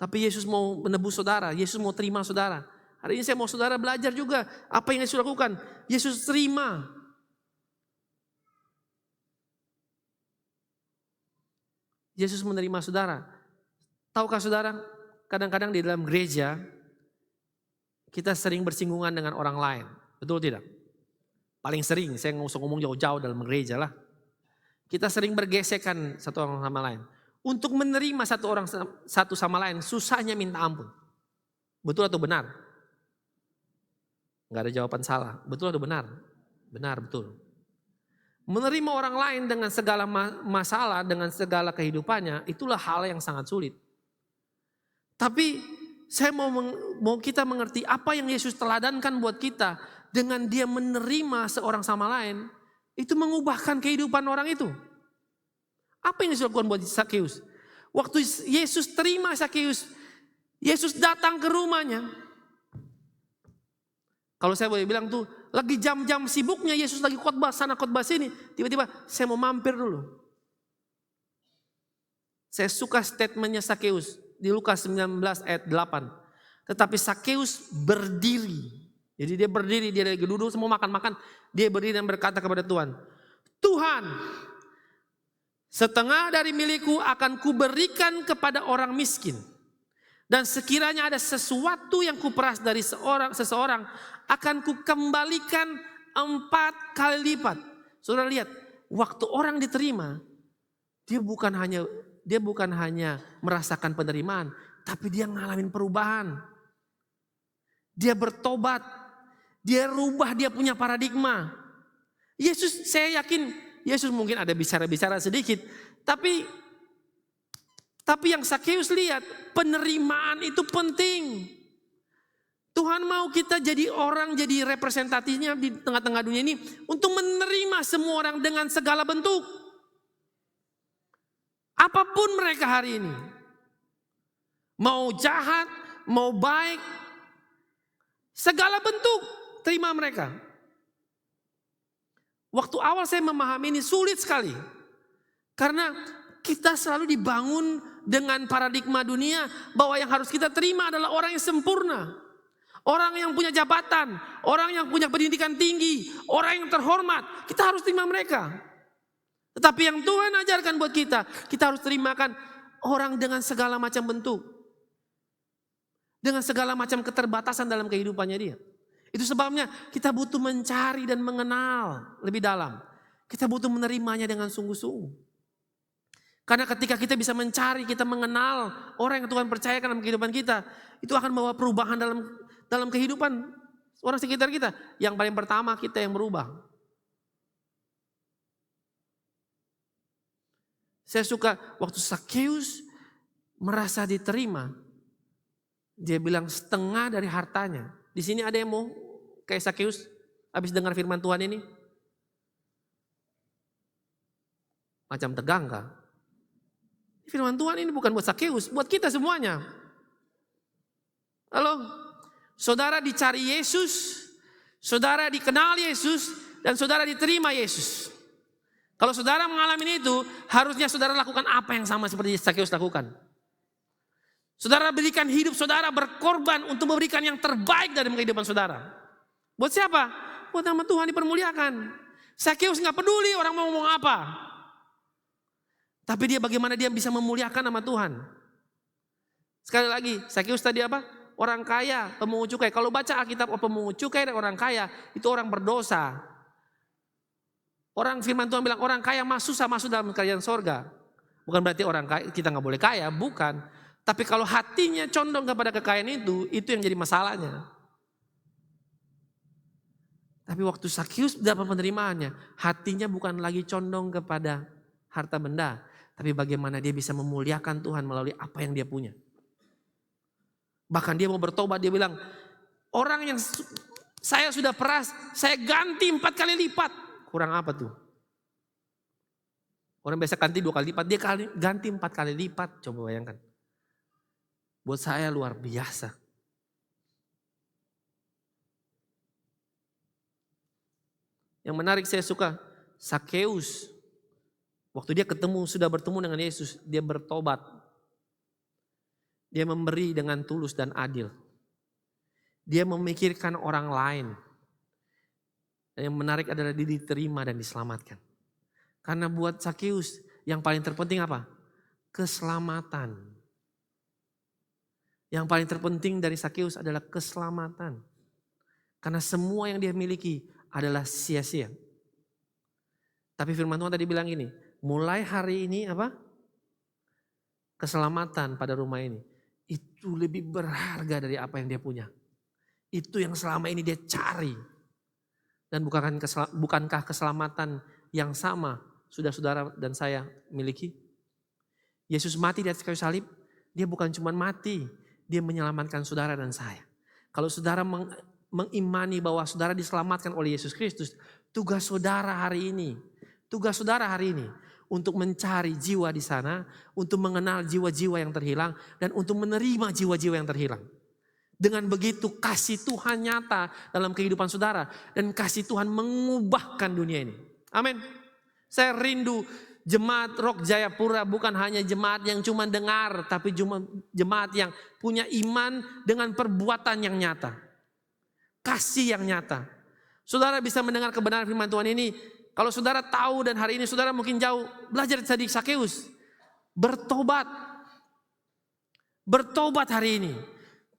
Tapi Yesus mau menebus saudara, Yesus mau terima saudara. Hari ini saya mau saudara belajar juga apa yang Yesus lakukan. Yesus terima. Yesus menerima saudara. Tahukah saudara, kadang-kadang di dalam gereja kita sering bersinggungan dengan orang lain. Betul tidak? Paling sering, saya nggak usah ngomong jauh-jauh dalam gereja lah. Kita sering bergesekan satu orang sama lain. Untuk menerima satu sama lain, susahnya minta ampun. Betul atau benar? Nggak ada jawaban salah. Betul atau benar? Benar, betul. Menerima orang lain dengan segala masalah, dengan segala kehidupannya, itulah hal yang sangat sulit. Tapi saya mau kita mengerti apa yang Yesus teladankan buat kita dengan dia menerima seorang sama lain, itu mengubahkan kehidupan orang itu. Apa yang Yesus lakukan buat Sakeus? Waktu Yesus terima Sakeus, Yesus datang ke rumahnya. Kalau saya boleh bilang tuh, lagi jam-jam sibuknya Yesus lagi khotbah sana khotbah sini, tiba-tiba saya mau mampir dulu. Saya suka statementnya Sakeus di Lukas 19 ayat 8. Tetapi Sakeus berdiri. Jadi dia berdiri, dia lagi duduk semua makan-makan. Dia berdiri dan berkata kepada Tuhan, Tuhan, setengah dari milikku akan kuberikan kepada orang miskin. Dan sekiranya ada sesuatu yang kuperas dari seseorang akan kukembalikan 4 kali lipat. Saudara lihat, waktu orang diterima, dia bukan hanya merasakan penerimaan, tapi dia ngalamin perubahan. Dia bertobat, dia rubah, dia punya paradigma. Yesus, saya yakin Yesus mungkin ada bicara-bicara sedikit, tapi yang Sakeus lihat, penerimaan itu penting. Tuhan mau kita jadi orang, jadi representatifnya di tengah-tengah dunia ini untuk menerima semua orang dengan segala bentuk. Apapun mereka hari ini. Mau jahat, mau baik, segala bentuk terima mereka. Waktu awal saya memahami ini sulit sekali. Karena kita selalu dibangun dengan paradigma dunia bahwa yang harus kita terima adalah orang yang sempurna. Orang yang punya jabatan, orang yang punya pendidikan tinggi, orang yang terhormat. Kita harus terima mereka. Tetapi yang Tuhan ajarkan buat kita harus terimakan orang dengan segala macam bentuk. Dengan segala macam keterbatasan dalam kehidupannya dia. Itu sebabnya kita butuh mencari dan mengenal lebih dalam. Kita butuh menerimanya dengan sungguh-sungguh. Karena ketika kita bisa mencari, kita mengenal orang yang Tuhan percayakan dalam kehidupan kita, itu akan membawa perubahan dalam kehidupan orang sekitar kita. Yang paling pertama kita yang berubah. Saya suka waktu Sakeus merasa diterima, dia bilang setengah dari hartanya. Di sini ada yang mau kayak Sakeus habis dengar firman Tuhan ini? Macam tegang kah? Firman Tuhan ini bukan buat Sakeus, buat kita semuanya. Halo, saudara dicari Yesus, saudara dikenal Yesus, dan saudara diterima Yesus. Kalau saudara mengalami itu, harusnya saudara lakukan apa yang sama seperti Sakeus lakukan. Saudara berikan hidup saudara berkorban untuk memberikan yang terbaik dari kehidupan saudara. Buat siapa? Buat nama Tuhan dipermuliakan. Sakeus gak peduli orang mau ngomong apa. Tapi bagaimana dia bisa memuliakan nama Tuhan. Sekali lagi, Sakeus tadi apa? Orang kaya, pemungut cukai. Kalau baca Alkitab pemungut cukai dan orang kaya, itu orang berdosa. Orang firman Tuhan bilang orang kaya susah masuk dalam kerajaan sorga. Bukan berarti orang kaya, kita nggak boleh kaya, bukan. Tapi kalau hatinya condong kepada kekayaan itu yang jadi masalahnya. Tapi waktu Sakeus dapat penerimaannya, hatinya bukan lagi condong kepada harta benda. Tapi bagaimana dia bisa memuliakan Tuhan melalui apa yang dia punya. Bahkan dia mau bertobat, dia bilang, orang yang saya sudah peras, saya ganti 4 kali lipat. Kurang apa tuh? Orang biasa ganti 2 kali lipat, dia ganti 4 kali lipat. Coba bayangkan. Buat saya luar biasa. Yang menarik saya suka, Sakeus. Waktu dia sudah bertemu dengan Yesus, dia bertobat. Dia memberi dengan tulus dan adil. Dia memikirkan orang lain. Dan yang menarik adalah dia diterima dan diselamatkan. Karena buat Sakeus yang paling terpenting apa? Keselamatan. Yang paling terpenting dari Sakeus adalah keselamatan. Karena semua yang dia miliki adalah sia-sia. Tapi firman Tuhan tadi bilang ini, mulai hari ini apa? Keselamatan pada rumah ini. Itu lebih berharga dari apa yang dia punya. Itu yang selama ini dia cari. Dan bukankah keselamatan yang sama sudah saudara dan saya miliki? Yesus mati di atas kayu salib, dia bukan cuma mati, dia menyelamatkan saudara dan saya. Kalau saudara mengimani bahwa saudara diselamatkan oleh Yesus Kristus, tugas saudara hari ini untuk mencari jiwa di sana, untuk mengenal jiwa-jiwa yang terhilang, dan untuk menerima jiwa-jiwa yang terhilang. Dengan begitu kasih Tuhan nyata dalam kehidupan saudara. Dan kasih Tuhan mengubahkan dunia ini. Amin. Saya rindu jemaat Rock Jayapura bukan hanya jemaat yang cuma dengar. Tapi jemaat yang punya iman dengan perbuatan yang nyata. Kasih yang nyata. Saudara bisa mendengar kebenaran firman Tuhan ini. Kalau saudara tahu dan hari ini saudara mungkin jauh. Belajar dari Sakeus. Bertobat. Bertobat hari ini.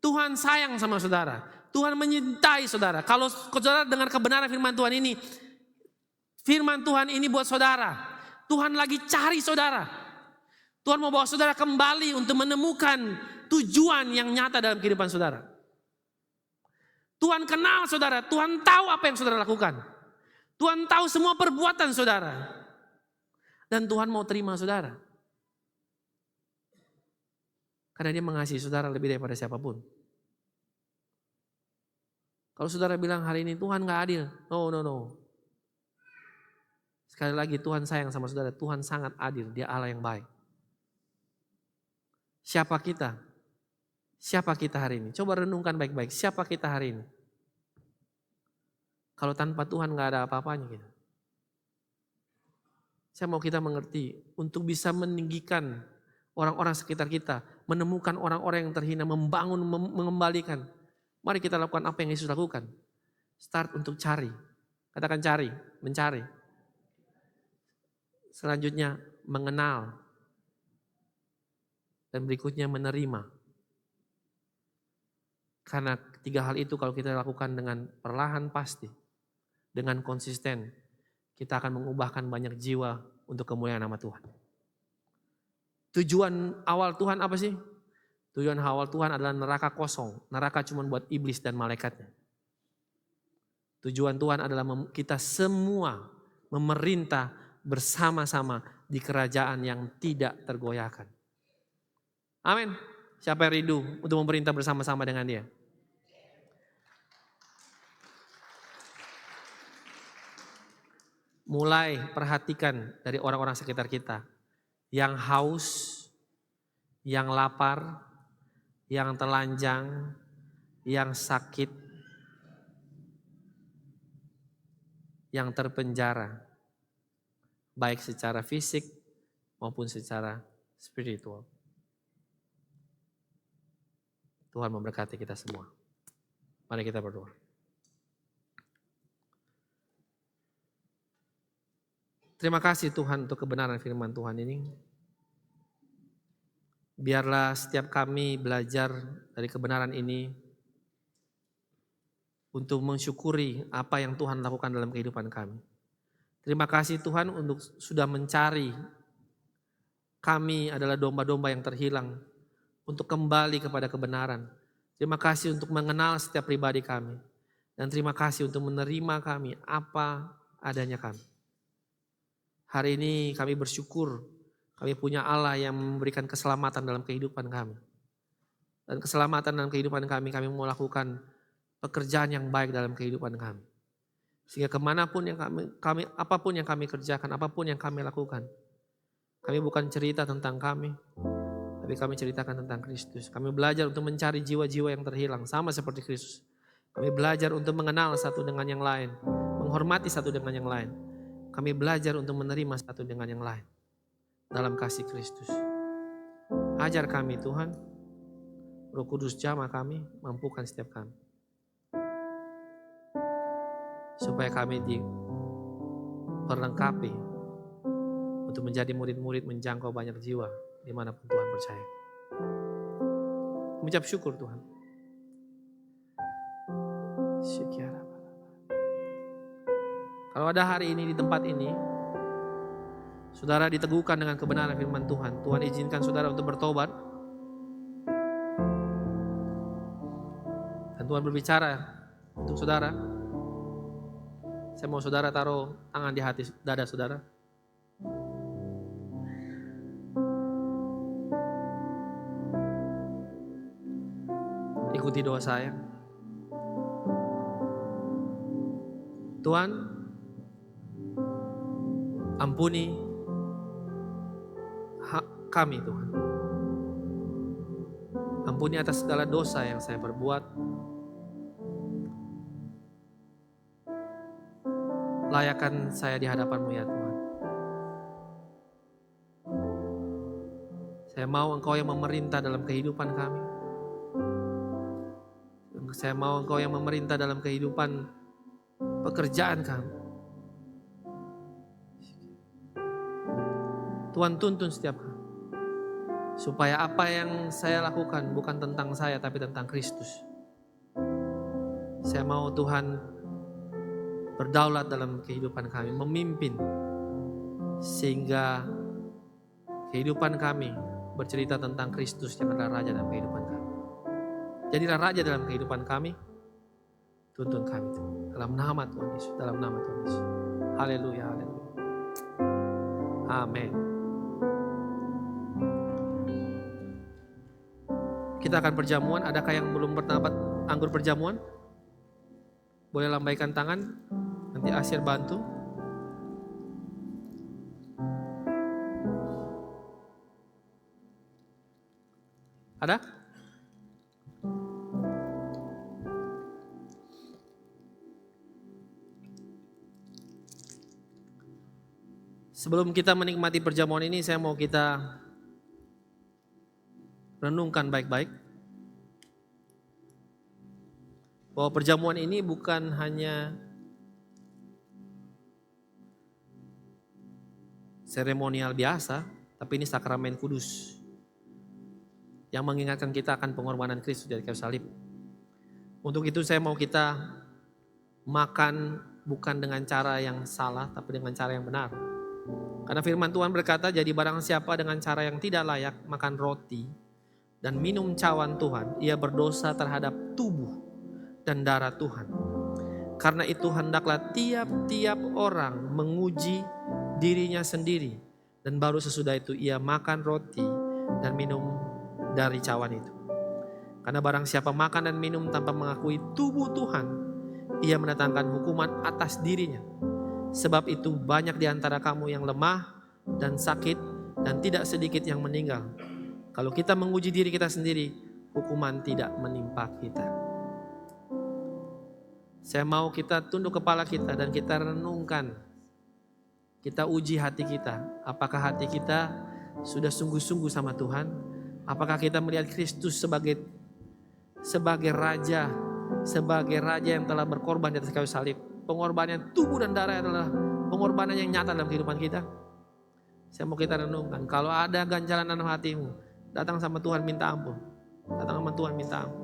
Tuhan sayang sama saudara. Tuhan menyintai saudara. Kalau saudara dengar kebenaran firman Tuhan ini. Firman Tuhan ini buat saudara. Tuhan lagi cari saudara. Tuhan mau bawa saudara kembali untuk menemukan tujuan yang nyata dalam kehidupan saudara. Tuhan kenal saudara. Tuhan tahu apa yang saudara lakukan. Tuhan tahu semua perbuatan saudara. Dan Tuhan mau terima saudara. Karena dia mengasihi saudara lebih daripada siapapun. Kalau saudara bilang hari ini Tuhan gak adil. No. Sekali lagi Tuhan sayang sama saudara. Tuhan sangat adil. Dia Allah yang baik. Siapa kita? Siapa kita hari ini? Coba renungkan baik-baik. Siapa kita hari ini? Kalau tanpa Tuhan gak ada apa-apanya kita. Saya mau kita mengerti. Untuk bisa meninggikan orang-orang sekitar kita. Menemukan orang-orang yang terhina. Membangun, mengembalikan. Mari kita lakukan apa yang Yesus lakukan. Start untuk cari. Katakan cari, mencari. Selanjutnya mengenal. Dan berikutnya menerima. Karena 3 hal itu kalau kita lakukan dengan perlahan pasti. Dengan konsisten. Kita akan mengubahkan banyak jiwa untuk kemuliaan nama Tuhan. Tujuan awal Tuhan apa sih? Tujuan awal Tuhan adalah neraka kosong. Neraka cuma buat iblis dan malaikatnya. Tujuan Tuhan adalah kita semua memerintah bersama-sama di kerajaan yang tidak tergoyahkan. Amin. Siapa yang rindu untuk memerintah bersama-sama dengan dia? Mulai perhatikan dari orang-orang sekitar kita. Yang haus, yang lapar, yang telanjang, yang sakit, yang terpenjara. Baik secara fisik maupun secara spiritual. Tuhan memberkati kita semua. Mari kita berdoa. Terima kasih Tuhan untuk kebenaran firman Tuhan ini. Biarlah setiap kami belajar dari kebenaran ini untuk mensyukuri apa yang Tuhan lakukan dalam kehidupan kami. Terima kasih Tuhan untuk sudah mencari kami adalah domba-domba yang terhilang untuk kembali kepada kebenaran. Terima kasih untuk mengenal setiap pribadi kami. Dan terima kasih untuk menerima kami apa adanya kami. Hari ini kami bersyukur kami punya Allah yang memberikan keselamatan dalam kehidupan kami. Dan keselamatan dalam kehidupan kami mau lakukan pekerjaan yang baik dalam kehidupan kami. Sehingga kemanapun yang kami apapun yang kami kerjakan, apapun yang kami lakukan, kami bukan cerita tentang kami, tapi kami ceritakan tentang Kristus. Kami belajar untuk mencari jiwa-jiwa yang terhilang, sama seperti Kristus. Kami belajar untuk mengenal satu dengan yang lain, menghormati satu dengan yang lain. Kami belajar untuk menerima satu dengan yang lain dalam kasih Kristus. Ajar kami Tuhan, Roh Kudus jamah kami, mampukan setiap kami. Supaya kami diperlengkapi untuk menjadi murid-murid menjangkau banyak jiwa dimanapun Tuhan percaya. Mengucap syukur Tuhan. Kalau ada hari ini di tempat ini, saudara diteguhkan dengan kebenaran firman Tuhan. Tuhan izinkan saudara untuk bertobat. Dan Tuhan berbicara untuk saudara. Saya mau saudara taruh tangan di hati dada saudara. Ikuti doa saya. Tuhan, ampuni kami Tuhan. Ampuni atas segala dosa yang saya perbuat. Layakkan saya di hadapan-Mu ya Tuhan. Saya mau Engkau yang memerintah dalam kehidupan kami. Saya mau Engkau yang memerintah dalam kehidupan pekerjaan kami. Tuhan tuntun setiap kami. Supaya apa yang saya lakukan bukan tentang saya tapi tentang Kristus. Saya mau Tuhan berdaulat dalam kehidupan kami, memimpin sehingga kehidupan kami bercerita tentang Kristus yang adalah Raja dalam kehidupan kami. Jadilah Raja dalam kehidupan kami, tuntun kami dalam nama Tuhan Yesus, dalam nama Tuhan Yesus. Haleluya, haleluya. Amin. Kita akan perjamuan. Adakah yang belum bertabat anggur perjamuan? Boleh lambaikan tangan. Nanti Asyir bantu. Ada? Sebelum kita menikmati perjamuan ini, saya mau kita renungkan baik-baik. Bahwa perjamuan ini bukan hanya seremonial biasa, tapi ini sakramen kudus yang mengingatkan kita akan pengorbanan Kristus dari kayu salib. Untuk itu saya mau kita makan bukan dengan cara yang salah, tapi dengan cara yang benar. Karena firman Tuhan berkata, jadi barang siapa dengan cara yang tidak layak makan roti dan minum cawan Tuhan, ia berdosa terhadap tubuh dan darah Tuhan. Karena itu hendaklah tiap-tiap orang menguji dirinya sendiri, dan baru sesudah itu ia makan roti dan minum dari cawan itu. Karena barang siapa makan dan minum tanpa mengakui tubuh Tuhan, ia mendatangkan hukuman atas dirinya. Sebab itu banyak di antara kamu yang lemah dan sakit, dan tidak sedikit yang meninggal. Kalau kita menguji diri kita sendiri, hukuman tidak menimpa kita. Saya mau kita tunduk kepala kita dan kita renungkan. Kita uji hati kita. Apakah hati kita sudah sungguh-sungguh sama Tuhan? Apakah kita melihat Kristus sebagai raja, sebagai raja yang telah berkorban di atas kayu salib? Pengorbanan tubuh dan darah adalah pengorbanan yang nyata dalam kehidupan kita. Saya mau kita renungkan. Kalau ada ganjalan dalam hatimu, datang sama Tuhan minta ampun. Datang sama Tuhan minta ampun.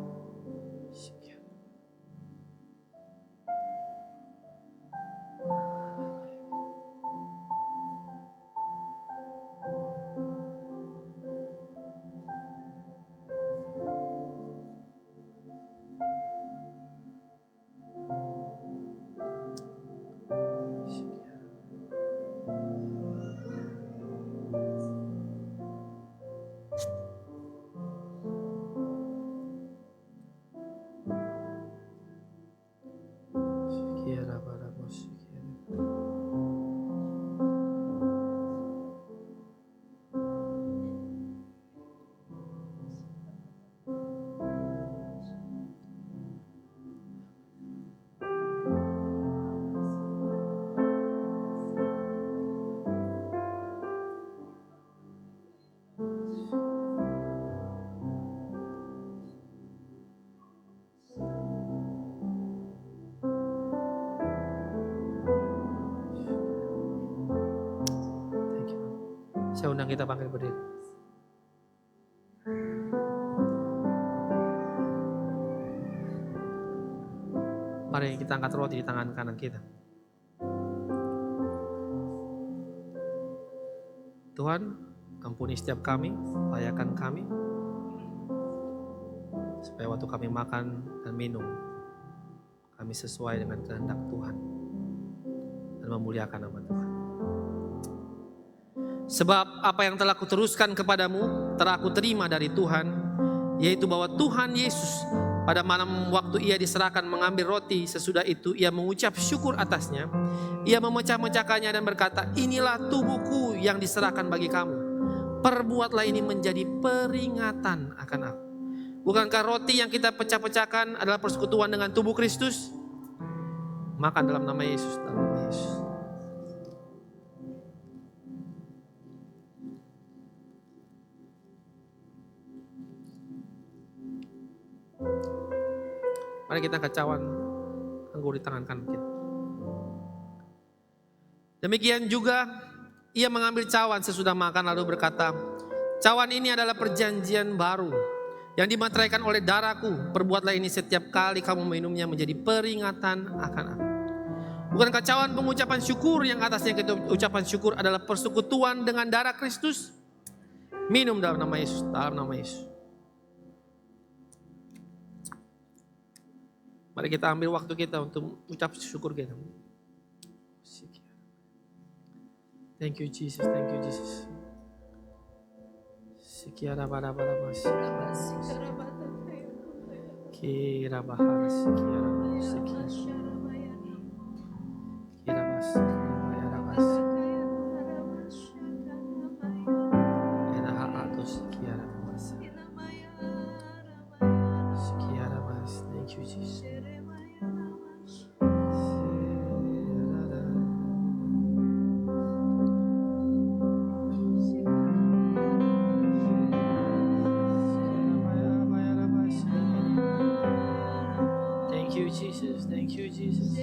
Saya undang kita bangkit berdiri. Mari kita angkat roti di tangan kanan kita. Tuhan, ampuni setiap kami, layakan kami, supaya waktu kami makan dan minum, kami sesuai dengan kehendak Tuhan dan memuliakan nama Tuhan. Sebab apa yang telah kuteruskan kepadamu telah aku terima dari Tuhan, yaitu bahwa Tuhan Yesus pada malam waktu ia diserahkan mengambil roti, sesudah itu ia mengucap syukur atasnya, ia memecah-mecahkannya dan berkata, inilah tubuhku yang diserahkan bagi kamu, perbuatlah ini menjadi peringatan akan aku. Bukankah roti yang kita pecah-pecahkan adalah persekutuan dengan tubuh Kristus? Makan dalam nama Yesus, dalam nama Yesus. Mari kita angkat cawan anggur di tangan kanan kita. Demikian juga ia mengambil cawan sesudah makan lalu berkata, cawan ini adalah perjanjian baru yang dimateraikan oleh darahku. Perbuatlah ini setiap kali kamu minumnya menjadi peringatan akan aku. Bukankah cawan pengucapan syukur yang atasnya kita ucapan syukur adalah persekutuan dengan darah Kristus? Minum dalam nama Yesus, dalam nama Yesus. Mari kita ambil waktu kita untuk ucap syukur kita. Thank you Jesus, thank you Jesus. Sekiara pada mas. Kira bahar sekiara sekiara. Kira mas, kira mas. Kira atau sekiara mas. Sekiara mas, thank you Jesus. Jesus, thank you Jesus.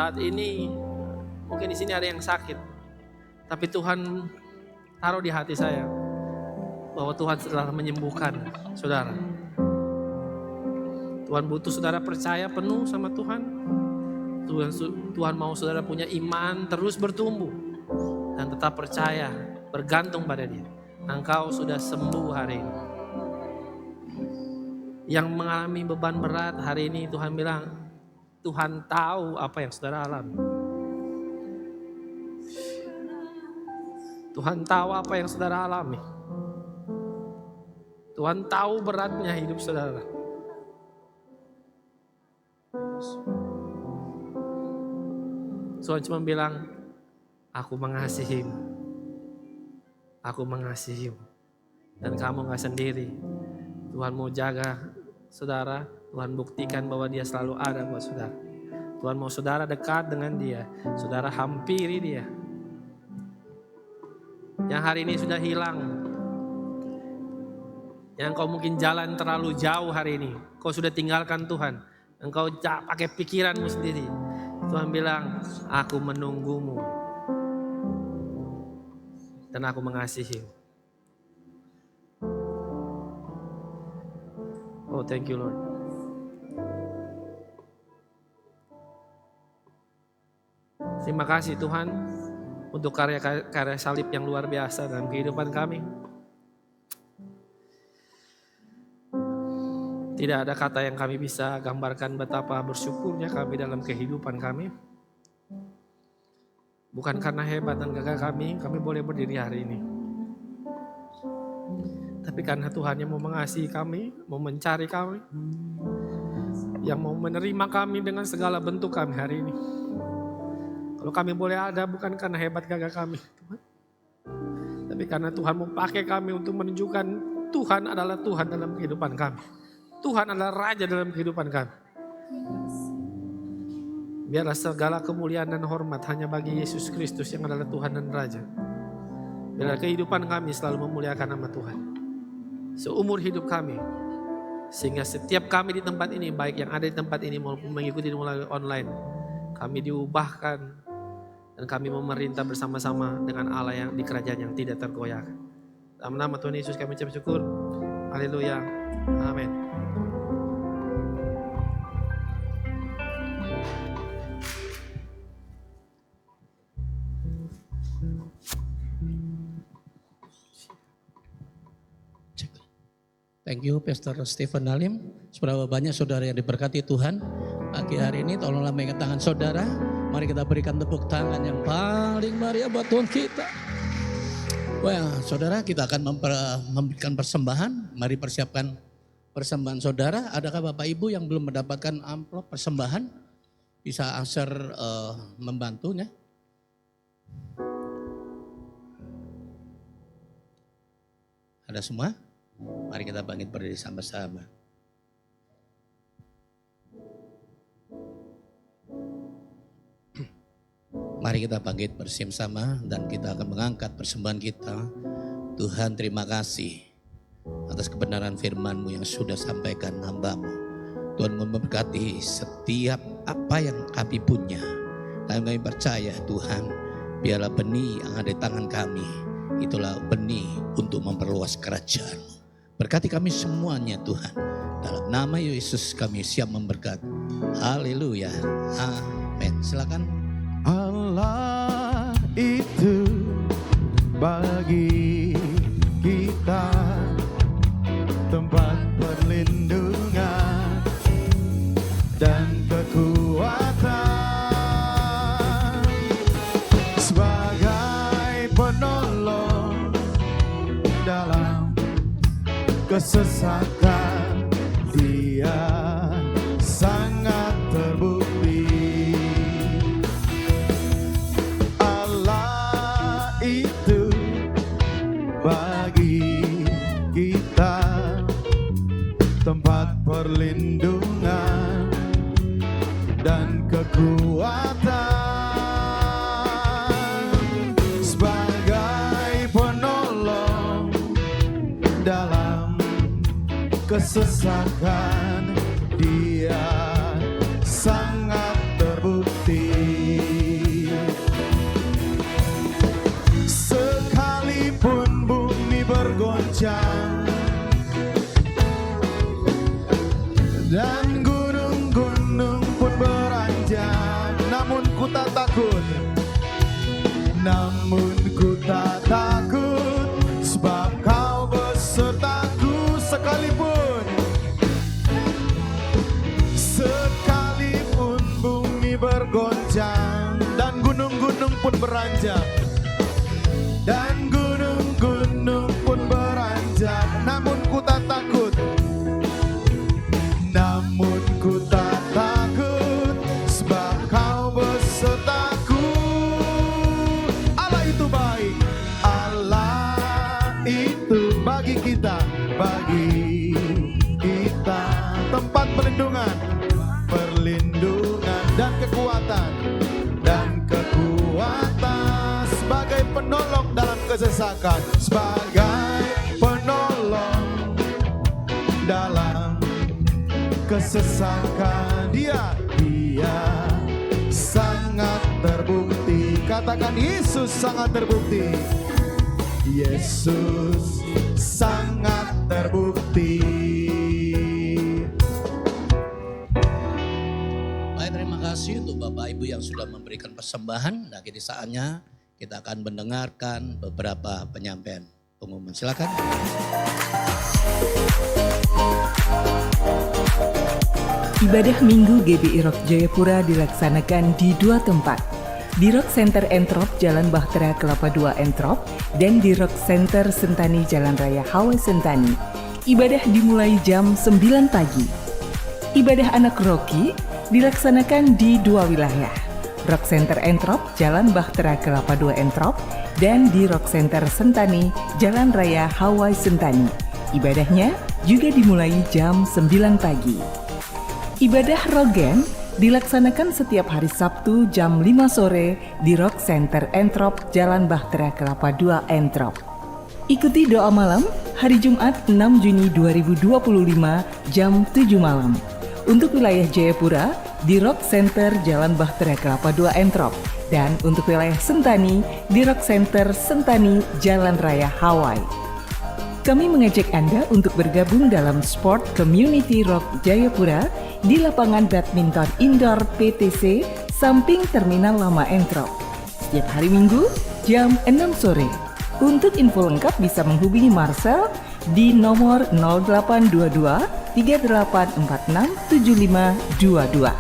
saat ini mungkin di sini ada yang sakit, tapi Tuhan taruh di hati saya bahwa Tuhan telah menyembuhkan saudara. Tuhan butuh saudara percaya penuh sama Tuhan. Tuhan mau saudara punya iman terus bertumbuh dan tetap percaya, bergantung pada Dia. Engkau sudah sembuh hari ini. Yang mengalami beban berat hari ini, Tuhan bilang, Tuhan tahu apa yang saudara alami. Tuhan tahu apa yang saudara alami. Tuhan tahu beratnya hidup saudara. Tuhan cuma bilang, aku mengasihimu. Aku mengasihimu. Dan kamu gak sendiri. Tuhan mau jaga saudara. Tuhan buktikan bahwa Dia selalu ada buat saudara. Tuhan mau saudara dekat dengan Dia. Saudara hampiri Dia. Yang hari ini sudah hilang. Yang kau mungkin jalan terlalu jauh hari ini. Kau sudah tinggalkan Tuhan. Engkau pakai pikiranmu sendiri. Tuhan bilang, aku menunggumu. Dan aku mengasihi. Oh, thank you Lord. Terima kasih Tuhan untuk karya salib yang luar biasa dalam kehidupan kami. Tidak ada kata yang kami bisa gambarkan betapa bersyukurnya kami dalam kehidupan kami. Bukan karena hebat dan gagah kami boleh berdiri hari ini. Tapi karena Tuhan yang mau mengasihi kami, mau mencari kami, yang mau menerima kami dengan segala bentuk kami hari ini. Kalau kami boleh ada bukan karena hebat gagah kami, Tuhan. Tapi karena Tuhan mau pakai kami untuk menunjukkan Tuhan adalah Tuhan dalam kehidupan kami. Tuhan adalah Raja dalam kehidupan kami. Biarlah segala kemuliaan dan hormat hanya bagi Yesus Kristus yang adalah Tuhan dan Raja. Biarlah kehidupan kami selalu memuliakan nama Tuhan. Seumur hidup kami. Sehingga setiap kami di tempat ini, baik yang ada di tempat ini maupun mengikuti melalui online, kami diubahkan dan kami memerintah bersama-sama dengan Allah yang di kerajaan yang tidak tergoyahkan. Dalam nama Tuhan Yesus kami ucap syukur. Haleluya. Amin. Thank you Pastor Stephen Halim. Seberapa banyak saudara yang diberkati Tuhan. Pagi hari ini tolonglah mengingat tangan saudara. Mari kita berikan tepuk tangan yang paling meriah buat Tuhan kita. Well, saudara, kita akan memberikan persembahan. Mari persiapkan persembahan saudara. Adakah Bapak Ibu yang belum mendapatkan amplop persembahan? Bisa Asher membantunya. Ada semua? Mari kita bangkit berdiri sama-sama. Mari kita bangkit bersama-sama dan kita akan mengangkat persembahan kita. Tuhan, terima kasih atas kebenaran firman-Mu yang sudah sampaikan hamba-Mu. Tuhan memberkati setiap apa yang kami punya. Dan kami percaya Tuhan, biarlah benih yang ada di tangan kami, itulah benih untuk memperluas kerajaan-Mu. Berkati kami semuanya Tuhan. Dalam nama Yesus kami siap memberkati. Haleluya. Amin. Silakan. Allah itu bagi kita tempat perlindungan dan kekuatan, sebagai penolong dalam kesesakan. Dia sangat terbukti. Allah itu bagi kita tempat perlindungan dan kekuatan, sebagai penolong dalam kesesakan. Dia sangat terbukti. bergoncang dan gunung-gunung pun beranjak. Namun ku tak takut, namun ku tak takut, sebab kau besertaku. Sekalipun bumi bergoncang dan gunung-gunung pun beranjak, dan gunung-gunung pun beranjak, namun ku tak takut, namun ku tak takut, sebab kau besertaku. Allah itu baik, Allah itu bagi kita, tempat perlindungan, dan kekuatan, sebagai penolong dalam kesesakan, sebagai penolong dalam kesesakan. Dia sangat terbukti. Katakan, Yesus sangat terbukti. Yesus sangat terbukti. Baik, terima kasih untuk Bapak Ibu yang sudah memberikan persembahan. Nah, kini saatnya kita akan mendengarkan beberapa penyampaian pengumuman. Silakan. Ibadah Minggu GBI Rock Jayapura dilaksanakan di dua tempat. Di Rock Center Entrop Jalan Bahtera Kelapa II Entrop dan di Rock Center Sentani Jalan Raya Hawa Sentani. Ibadah dimulai jam 9 pagi. Ibadah anak Rocky dilaksanakan di dua wilayah. Rock Center Entrop Jalan Bahtera Kelapa II Entrop dan di Rock Center Sentani Jalan Raya Hawa Sentani. Ibadahnya juga dimulai jam 9 pagi. Ibadah Rogen dilaksanakan setiap hari Sabtu jam 5 sore di Rock Center Entrop Jalan Bahtera Kelapa II Entrop. Ikuti doa malam hari Jumat 6 Juni 2025 jam 7 malam. Untuk wilayah Jayapura di Rock Center Jalan Bahtera Kelapa II Entrop dan untuk wilayah Sentani di Rock Center Sentani Jalan Raya Hawaii. Kami mengajak Anda untuk bergabung dalam Sport Community Rock Jayapura di lapangan badminton indoor PTC samping Terminal Lama Entrop. Setiap hari Minggu jam 6 sore. Untuk info lengkap bisa menghubungi Marcel di nomor 0822 3846 7522.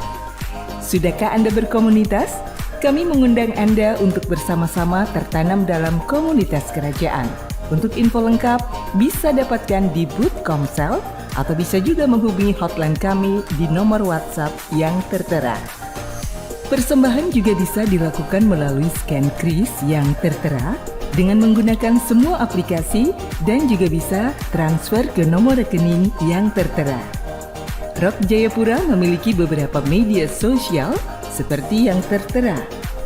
Sudahkah Anda berkomunitas? Kami mengundang Anda untuk bersama-sama tertanam dalam komunitas kerajaan. Untuk info lengkap bisa dapatkan di booth Komsel atau bisa juga menghubungi hotline kami di nomor WhatsApp yang tertera. Persembahan juga bisa dilakukan melalui scan kris yang tertera dengan menggunakan semua aplikasi dan juga bisa transfer ke nomor rekening yang tertera. Rock Jayapura memiliki beberapa media sosial seperti yang tertera.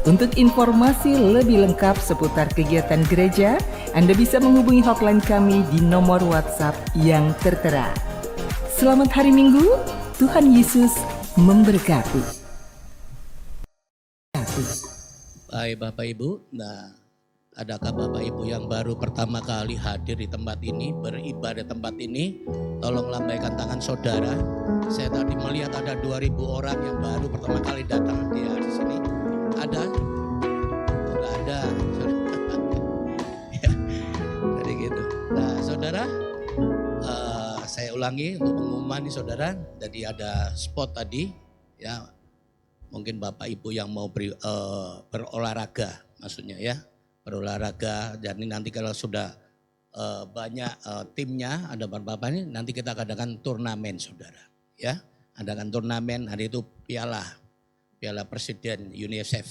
Untuk informasi lebih lengkap seputar kegiatan gereja, Anda bisa menghubungi hotline kami di nomor WhatsApp yang tertera. Selamat hari Minggu, Tuhan Yesus memberkati. Baik Bapak Ibu, nah adakah Bapak Ibu yang baru pertama kali hadir di tempat ini, beribadah tempat ini? Tolong lambaikan tangan saudara. Saya tadi melihat ada 2.000 orang yang baru pertama kali datang di sini. Ada? Enggak ada. Ya, jadi gitu. Nah saudara, saya ulangi untuk pengumuman nih saudara. Jadi ada spot tadi, ya mungkin Bapak Ibu yang mau berolahraga, maksudnya ya berolahraga. Jadi nanti kalau sudah banyak timnya, ada bapak-bapak ini, nanti kita adakan turnamen saudara. Ya, adakan turnamen, hari itu piala Presiden UNICEF,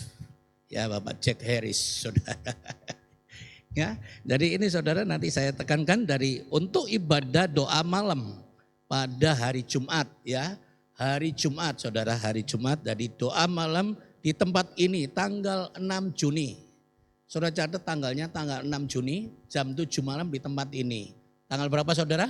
ya Bapak Jack Harris, saudara. Ya, jadi ini saudara nanti saya tekankan dari untuk ibadah doa malam pada hari Jumat, ya hari Jumat, saudara, hari Jumat dari doa malam di tempat ini tanggal 6 Juni. Saudara catat tanggalnya tanggal 6 Juni jam 7 malam di tempat ini. Tanggal berapa saudara?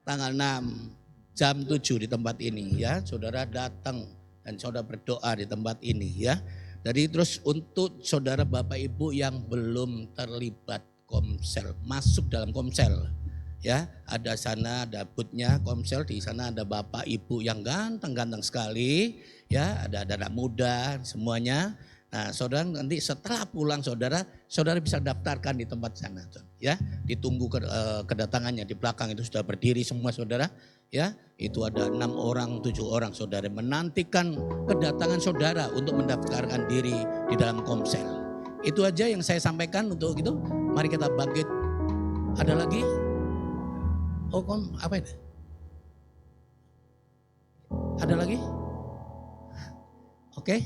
Tanggal 6 jam 7 di tempat ini, ya saudara datang. Dan saudara berdoa di tempat ini ya. Jadi terus untuk saudara Bapak Ibu yang belum terlibat Komsel, masuk dalam Komsel. Ya, ada sana ada boothnya Komsel, di sana ada bapak ibu yang ganteng-ganteng sekali, ya, ada anak muda semuanya. Nah, saudara nanti setelah pulang saudara bisa daftarkan di tempat sana, ya, ditunggu kedatangannya di belakang itu sudah berdiri semua saudara, ya, itu ada 6 orang 7 orang saudara menantikan kedatangan saudara untuk mendaftarkan diri di dalam Komsel. Itu aja yang saya sampaikan untuk itu. Mari kita bangkit. Ada lagi? Oh, apa ini? Ada lagi? Oke.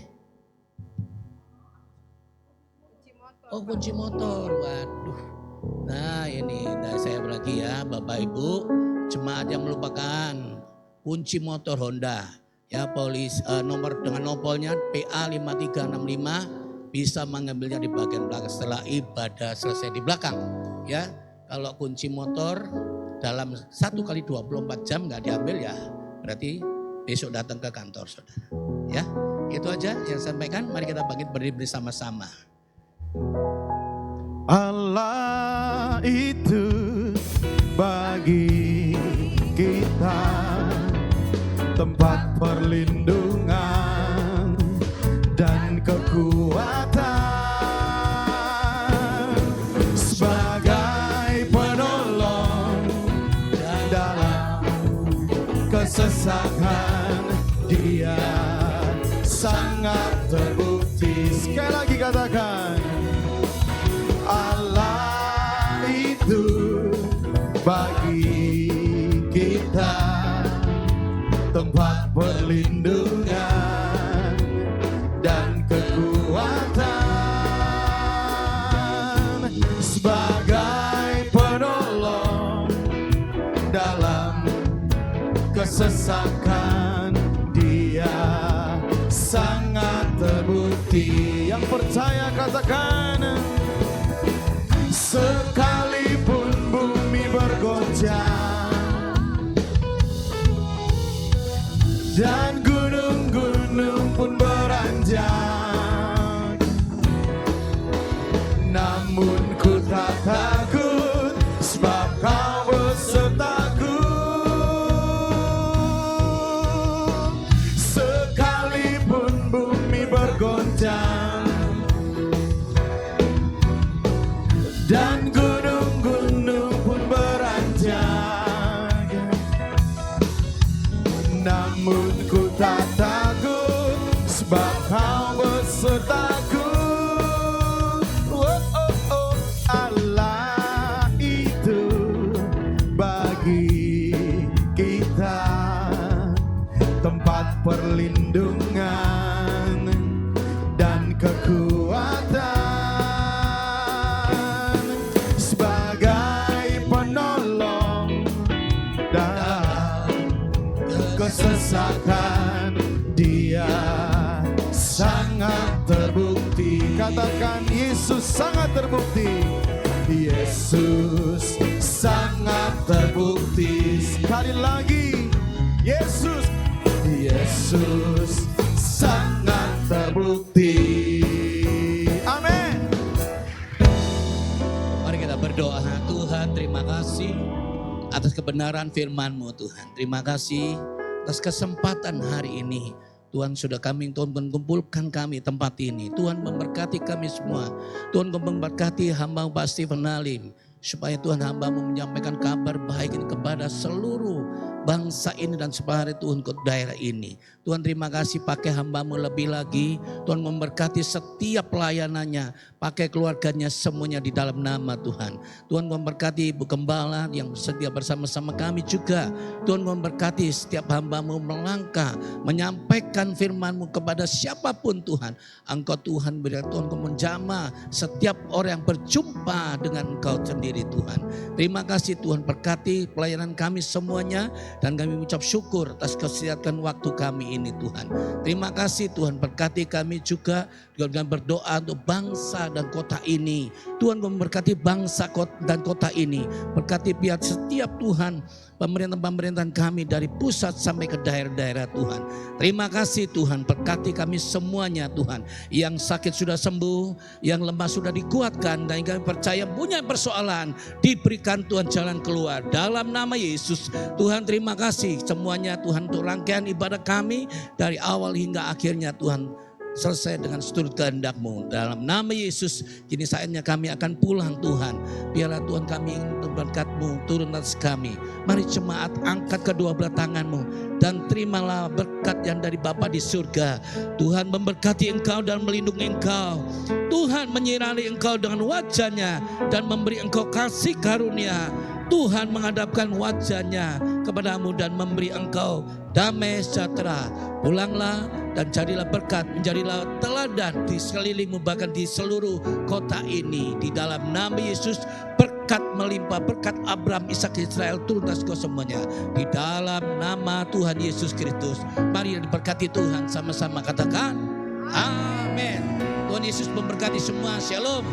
Oh, kunci motor. Waduh. Nah, ini saya lagi ya, Bapak Ibu, jemaat yang melupakan kunci motor Honda. Ya, nomor dengan nopolnya PA 5365 bisa mengambilnya di bagian belakang setelah ibadah selesai di belakang. Ya, kalau kunci motor dalam 1 kali 24 jam nggak diambil ya berarti besok datang ke kantor saudara. Ya, itu aja yang saya sampaikan. Mari kita bangkit berdiri bersama-sama. Allah itu bagi kita tempat perlindungan dan kekuatan. Kesesakan Dia sangat terbukti. Sekali lagi katakan, Allah itu bagi kita tempat perlindungan dan kekuatan, sebagai penolong dalam kesesakan. Dia sangat terbukti. Yang percaya katakan, sekalipun bumi bergoncang dan gunung-gunung pun beranjak, namun ku tak takut sebab Kau besertaku. Dan gunung-gunung pun beranjak, namun ku tak takut sebab Kau besertaku. Oh, oh, oh. Allah itu bagi kita tempat perlindungan dan kekuatan, sebagai penolong dalam kesesakan. Dia sangat terbukti. Katakan, Yesus sangat terbukti. Yesus sangat terbukti. Sekali lagi, Yesus sangat terbukti. Amin. Mari kita berdoa. Tuhan, terima kasih atas kebenaran firman-Mu Tuhan. Terima kasih atas kesempatan hari ini. Tuhan sudah Tuhan mengumpulkan kami tempat ini. Tuhan memberkati kami semua. Tuhan memberkati hamba Pak Stephen Halim. Supaya Tuhan hamba-Mu menyampaikan kabar baik ini kepada seluruh bangsa ini dan sebagai Tuhan ke daerah ini. Tuhan terima kasih pakai hamba-Mu lebih lagi. Tuhan memberkati setiap pelayanannya. Pakai keluarganya semuanya di dalam nama Tuhan. Tuhan memberkati Ibu Gembala yang setia bersama-sama kami juga. Tuhan memberkati setiap hamba-Mu melangkah. Menyampaikan firman-Mu kepada siapapun Tuhan. Engkau Tuhan berikan Tuhan menjamah setiap orang yang berjumpa dengan Engkau sendiri Tuhan. Terima kasih Tuhan berkati pelayanan kami semuanya. Dan kami mengucap syukur atas kesediaan waktu kami ini Tuhan. Terima kasih Tuhan berkati kami juga dengan berdoa untuk bangsa dan kota ini. Tuhan memberkati bangsa dan kota ini. Berkati pihak setiap Tuhan, pemerintahan-pemerintahan kami dari pusat sampai ke daerah-daerah Tuhan. Terima kasih Tuhan, berkati kami semuanya Tuhan. Yang sakit sudah sembuh, yang lemah sudah dikuatkan, dan kami percaya punya persoalan, diberikan Tuhan jalan keluar. Dalam nama Yesus, Tuhan terima kasih semuanya Tuhan untuk rangkaian ibadah kami dari awal hingga akhirnya Tuhan. Selesai dengan seturut kehendak-Mu. Dalam nama Yesus, kini saatnya kami akan pulang Tuhan. Biarlah Tuhan kami ingin berkat-Mu turun atas kami. Mari jemaat angkat kedua belah tangan-Mu dan terimalah berkat yang dari Bapa di surga. Tuhan memberkati engkau dan melindungi engkau. Tuhan menyinari engkau dengan wajah-Nya dan memberi engkau kasih karunia. Tuhan menghadapkan wajah-Nya kepadamu dan memberi engkau damai sejahtera. Pulanglah dan jadilah berkat, menjadilah teladan di sekelilingmu, bahkan di seluruh kota ini. Di dalam nama Yesus, berkat melimpah, berkat Abraham, Ishak, Israel turun atas kau semuanya. Di dalam nama Tuhan Yesus Kristus, mari diberkati Tuhan, sama-sama katakan amin. Tuhan Yesus memberkati semua. Shalom.